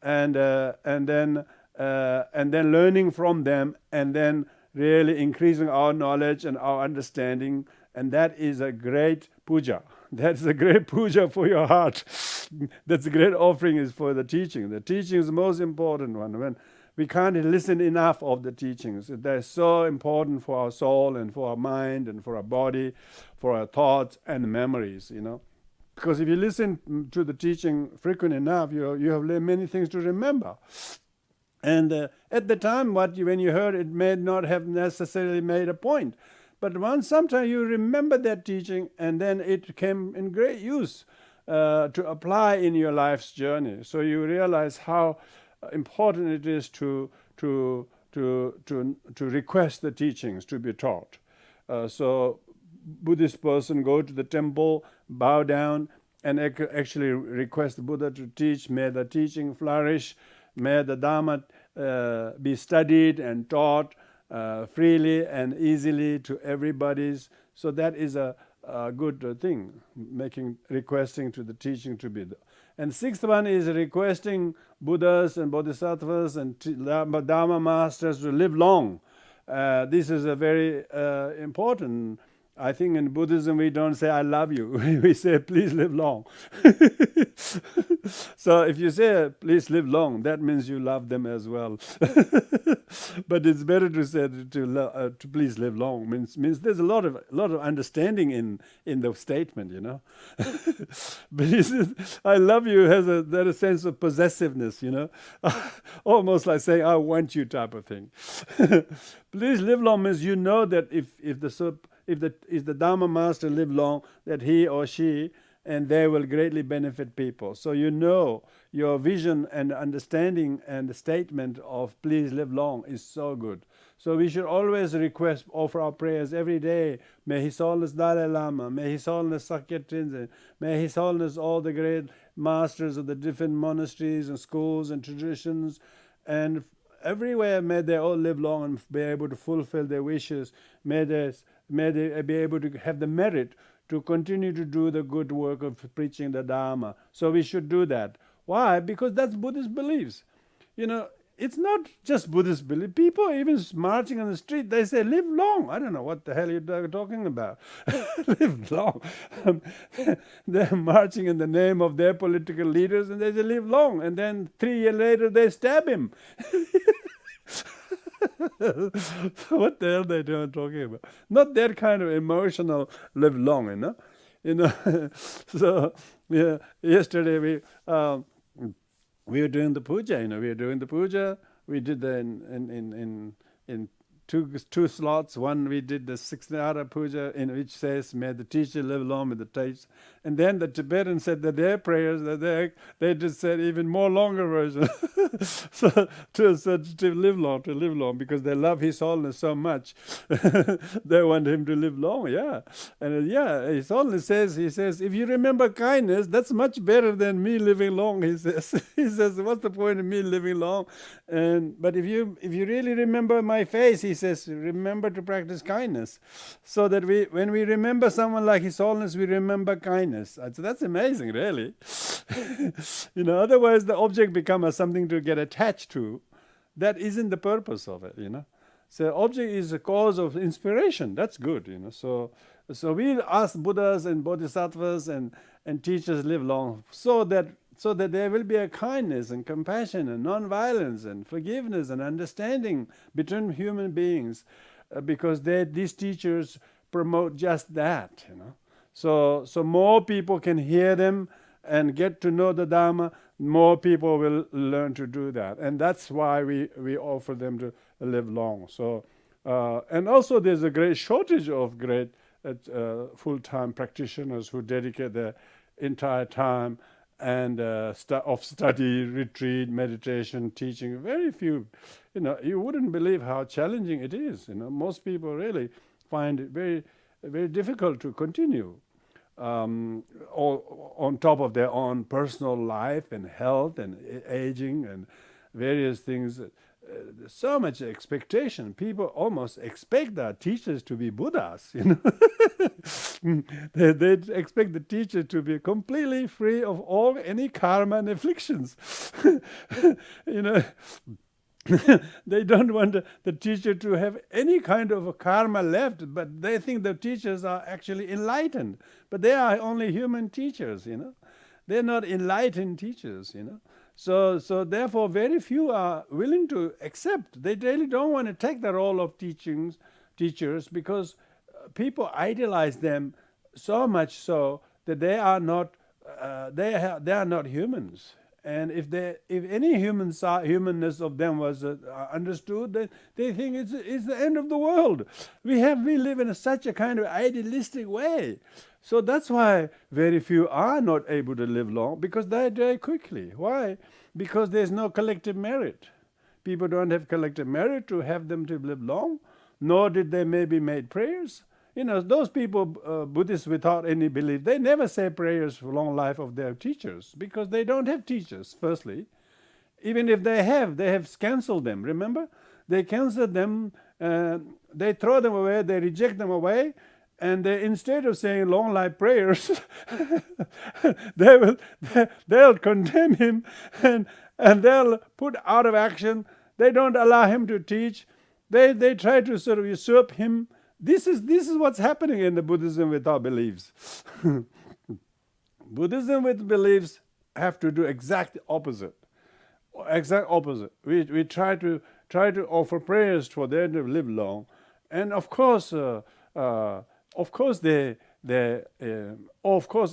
and then learning from them, and then really increasing our knowledge and our understanding. And that is a great puja. That's a great puja for your heart. That's a great offering is for the teaching. The teaching is the most important one. When we can't listen enough of the teachings. They're so important for our soul and for our mind and for our body, for our thoughts and memories, Because if you listen to the teaching frequent enough, you have many things to remember. And at the time, when you heard it may not have necessarily made a point. But sometimes you remember that teaching, and then it came in great use to apply in your life's journey. So you realize how important it is to request the teachings to be taught. So Buddhist person go to the temple, bow down, and actually request the Buddha to teach. May the teaching flourish. May the Dharma be studied and taught freely and easily to everybody's. So that is a good thing, requesting to the teaching to be. And sixth one is requesting Buddhas and Bodhisattvas and Dharma masters to live long. This is a very important. I think in Buddhism we don't say "I love you." We say "Please live long." So if you say "Please live long," that means you love them as well. But it's better to say to "Please live long." Means there's a lot of understanding in the statement, But "I love you" has a sense of possessiveness, almost like saying "I want you" type of thing. Please live long means that if the Dharma master live long, that he or she and they will greatly benefit people. So your vision and understanding and the statement of "please live long" is so good. So we should always offer our prayers every day. May His Holiness Dalai Lama, may His Holiness Sakya Trinzen, may His Holiness all the great masters of the different monasteries and schools and traditions, and everywhere, may they all live long and be able to fulfill their wishes. May they be able to have the merit to continue to do the good work of preaching the Dharma. So we should do that. Why? Because that's Buddhist beliefs. It's not just Buddhist belief. People even marching on the street, they say, live long. I don't know what the hell you're talking about. Live long. They're marching in the name of their political leaders, and they say, live long. And then 3 years later, they stab him. What the hell they talking about? Not that kind of emotional live long, So yeah, yesterday we were doing the puja. We were doing the puja. We did the in two slots. One, we did the 6-hour puja, in which says, "May the teacher live long with the teacher." And then the Tibetans said that their prayers, that they just said even more longer version. So to live long, because they love His Holiness so much, they want him to live long. Yeah, and His Holiness says, he says, if you remember kindness, that's much better than me living long. He says, what's the point of me living long? But if you really remember my face, he says, remember to practice kindness, so that when we remember someone like His Holiness, we remember kindness. So that's amazing, really. Otherwise the object becomes something to get attached to. That isn't the purpose of it. So object is a cause of inspiration. That's good. So we ask Buddhas and Bodhisattvas and teachers live long, so that there will be a kindness and compassion and non-violence and forgiveness and understanding between human beings, because these teachers promote just that. So more people can hear them and get to know the Dharma, more people will learn to do that. And that's why we offer them to live long. So, and also there's a great shortage of great full-time practitioners who dedicate their entire time and of study, retreat, meditation, teaching. Very few. You wouldn't believe how challenging it is. Most people really find it very, very difficult to continue. On top of their own personal life and health and aging and various things. So much expectation. People almost expect their teachers to be Buddhas. They expect the teacher to be completely free of any karma and afflictions. They don't want the teacher to have any kind of a karma left, but they think the teachers are actually enlightened. But they are only human teachers, They're not enlightened teachers, So therefore, very few are willing to accept. They really don't want to take the role of teachers, because people idolize them so much so that they are not humans. And if any humanness of them was understood, they think it's the end of the world. We live in such a kind of idealistic way. So that's why very few are not able to live long, because they die quickly. Why? Because there's no collective merit. People don't have collective merit to have them to live long, nor did they maybe make prayers. Those people, Buddhists without any belief, they never say prayers for long life of their teachers, because they don't have teachers, firstly. Even if they have cancelled them, remember? They cancelled them, they throw them away, they reject them away, and instead of saying long life prayers, they'll condemn him, and they'll put out of action. They don't allow him to teach. They try to sort of usurp him. This is what's happening in the Buddhism without beliefs. Buddhism with beliefs have to do exact opposite. Exact opposite. We try to offer prayers for them to live long, and of course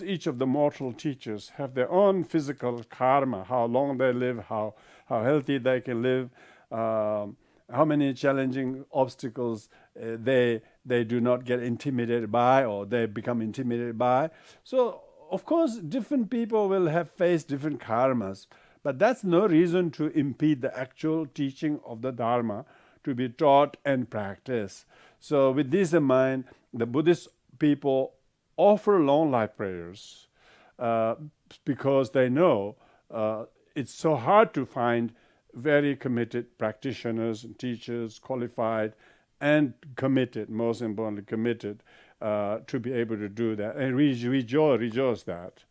each of the mortal teachers have their own physical karma, how long they live, how healthy they can live, how many challenging obstacles they do not get intimidated by, or they become intimidated by. So, of course, different people will have faced different karmas, but that's no reason to impede the actual teaching of the Dharma to be taught and practiced. So, with this in mind, the Buddhist people offer long life prayers because they know it's so hard to find very committed practitioners and teachers, qualified and committed, most importantly committed, to be able to do that. And we rejoice that.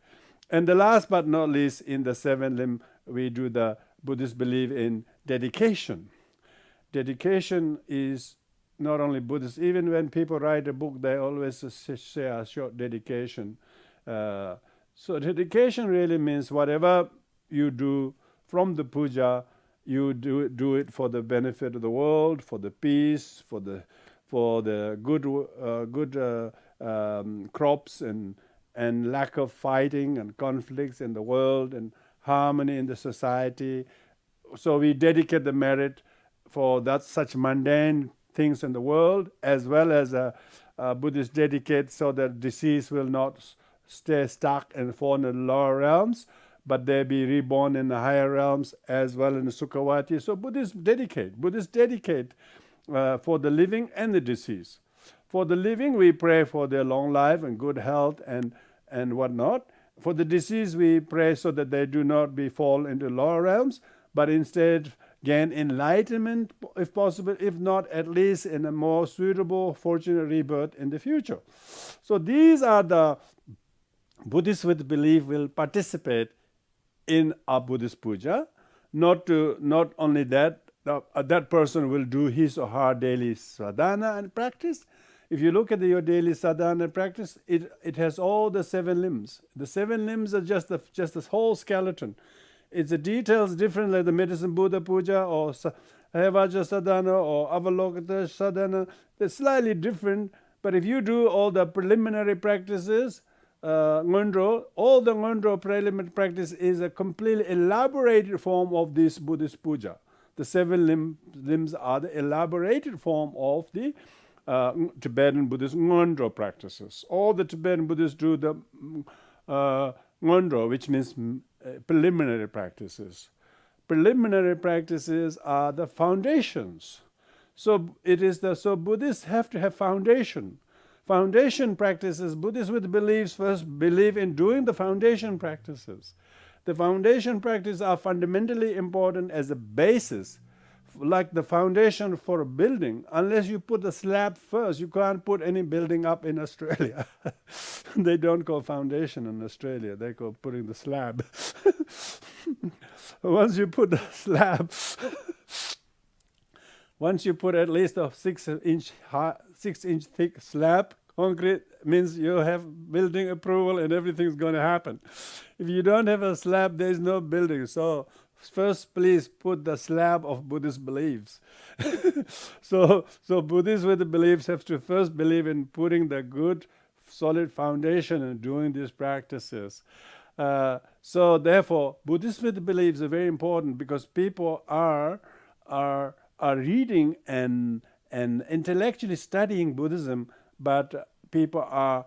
And the last but not least, in the seven limb, we do the Buddhist belief in dedication. Dedication is not only Buddhist. Even when people write a book, they always say a short dedication. So dedication really means whatever you do from the puja, you do it for the benefit of the world, for the peace, for the good crops and lack of fighting and conflicts in the world and harmony in the society. So we dedicate the merit for that such mundane things in the world, as well as Buddhists dedicate so that disease will not stay stuck and fall in the lower realms, but they be reborn in the higher realms as well in the Sukhavati. So Buddhists dedicate for the living and the deceased. For the living, we pray for their long life and good health and whatnot. For the deceased, we pray so that they do not fall into lower realms, but instead gain enlightenment if possible, if not at least in a more suitable, fortunate rebirth in the future. So these are the Buddhists with belief will participate in a Buddhist puja. Not only that, that person will do his or her daily sadhana and practice. If you look at your daily sadhana practice, it has all the seven limbs. The seven limbs are just this whole skeleton. It's the details different, like the medicine Buddha puja or Havaja sadhana or Avalokita sadhana. They're slightly different, but if you do all the preliminary practices, Ngondro, all the Ngondro preliminary practice is a completely elaborated form of this Buddhist puja. The seven limbs are the elaborated form of the Tibetan Buddhist Ngondro practices. All the Tibetan Buddhists do the Ngondro, which means preliminary practices. Preliminary practices are the foundations. So Buddhists have to have foundation. Foundation practices, Buddhists with beliefs first believe in doing the foundation practices. The foundation practices are fundamentally important as a basis, like the foundation for a building. Unless you put the slab first, you can't put any building up in Australia. They don't call foundation in Australia, they call putting the slab. Once you put the slab, once you put at least a 6-inch thick slab, concrete, means you have building approval and everything's going to happen. If you don't have a slab, there is no building. So first, please put the slab of Buddhist beliefs. So Buddhists with the beliefs have to first believe in putting the good, solid foundation and doing these practices. So therefore, Buddhists with the beliefs are very important because people are reading and intellectually studying Buddhism, but people are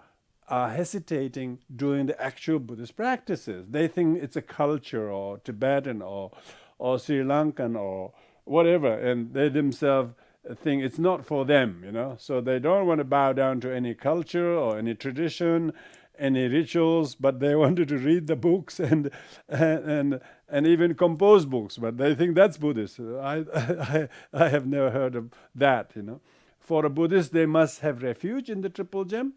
hesitating doing the actual Buddhist practices. They think it's a culture or Tibetan or Sri Lankan or whatever, and they themselves think it's not for them, So they don't want to bow down to any culture or any tradition, any rituals, but they wanted to read the books and even compose books, but they think that's Buddhist. I have never heard of that, For a Buddhist, they must have refuge in the Triple Gem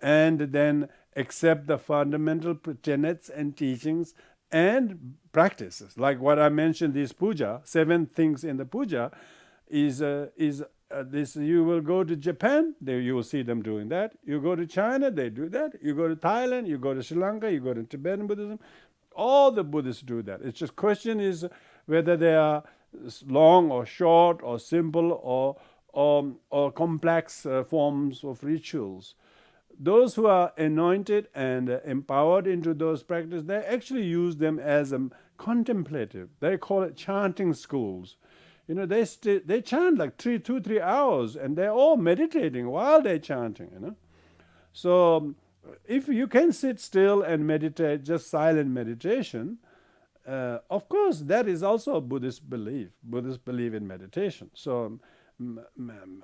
and then accept the fundamental tenets and teachings and practices. Like what I mentioned, this puja, 7 things in the puja, is this. You will go to Japan, you will see them doing that. You go to China, they do that. You go to Thailand, you go to Sri Lanka, you go to Tibetan Buddhism. All the Buddhists do that. It's just question is whether they are long or short or simple or complex forms of rituals. Those who are anointed and empowered into those practices, they actually use them as contemplative. They call it chanting schools. They chant like 2-3 hours, and they're all meditating while they're chanting. So if you can sit still and meditate, just silent meditation, of course that is also a Buddhist belief. Buddhists believe in meditation. So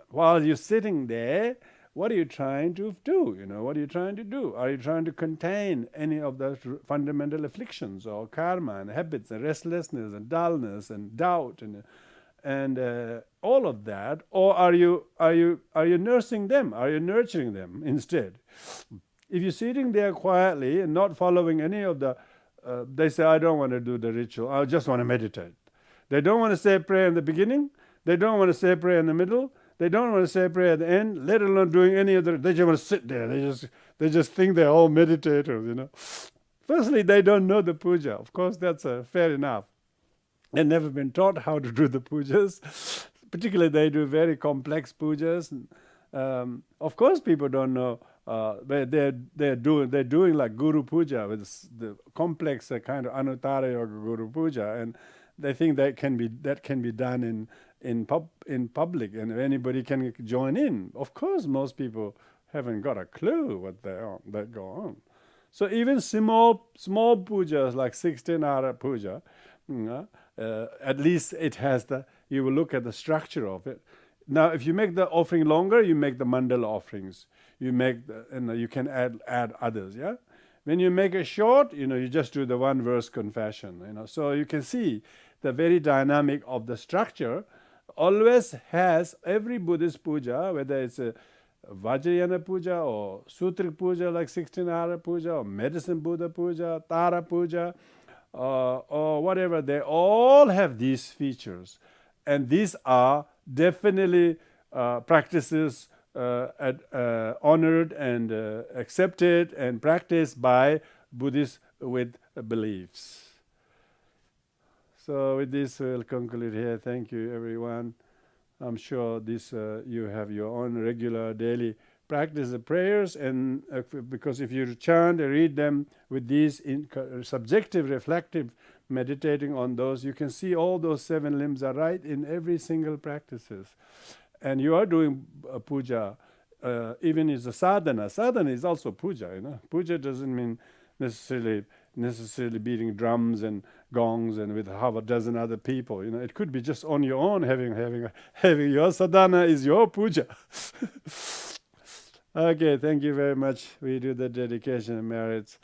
while you're sitting there, what are you trying to do? What are you trying to do? Are you trying to contain any of the fundamental afflictions or karma and habits and restlessness and dullness and doubt and all of that, or are you nursing them? Are you nurturing them instead? If you're sitting there quietly and not following any of the, they say, I don't want to do the ritual, I just want to meditate. They don't want to say prayer in the beginning, they don't want to say prayer in the middle, they don't want to say prayer at the end, let alone doing any other, they just want to sit there, they just think they're all meditators, Firstly, they don't know the puja. Of course, that's fair enough. They've never been taught how to do the pujas. Particularly, they do very complex pujas. Of course, people don't know. They're doing like Guru Puja with the complex kind of Anuttara Yoga Guru Puja, and they think that can be done in public, and anybody can join in. Of course, most people haven't got a clue what that go on. So even small pujas like 16-hour puja, at least it has you will look at the structure of it. Now, if you make the offering longer, you make the mandala offerings. You make you can add others. Yeah. When you make it short, you just do the one verse confession. So you can see the very dynamic of the structure. Always has every Buddhist puja, whether it's a Vajrayana puja or Sutric puja like 16-hour puja or medicine Buddha puja, Tara puja, or whatever, they all have these features. And these are definitely practices honored and accepted and practiced by Buddhists with beliefs. So with this, we'll conclude here. Thank you, everyone. I'm sure this you have your own regular daily practice of prayers, and because if you chant and read them with these subjective, reflective, meditating on those, you can see all those 7 limbs are right in every single practices. And you are doing a puja, even is a sadhana. Sadhana is also puja. Puja doesn't mean necessarily beating drums and gongs and with half a dozen other people. It could be just on your own having your sadhana is your puja. Okay, thank you very much. We do the dedication and merits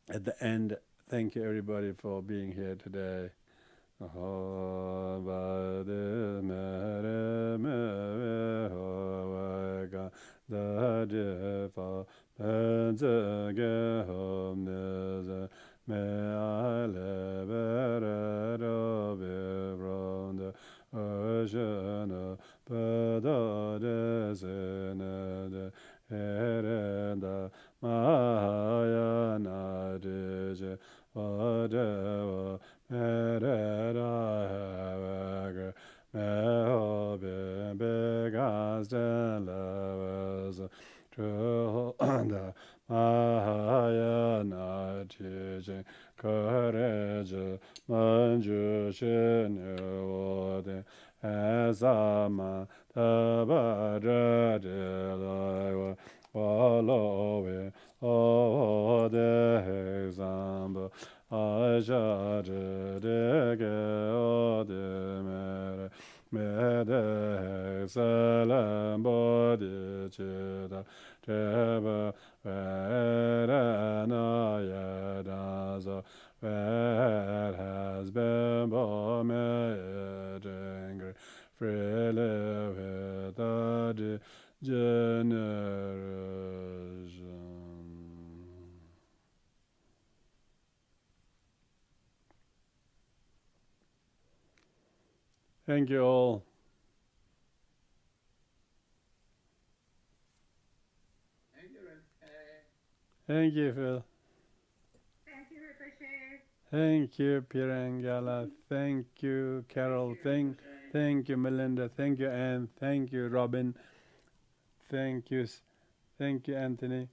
at the end. Thank you everybody for being here today. Where has been born angry, freely without generation. Thank you all. Thank you, Phil. Thank you, Rinpoche. Thank you, Pirangala. Thank you, Carol. Thank you, Melinda. Thank you, Anne. Thank you, Robin. Thank you, Anthony.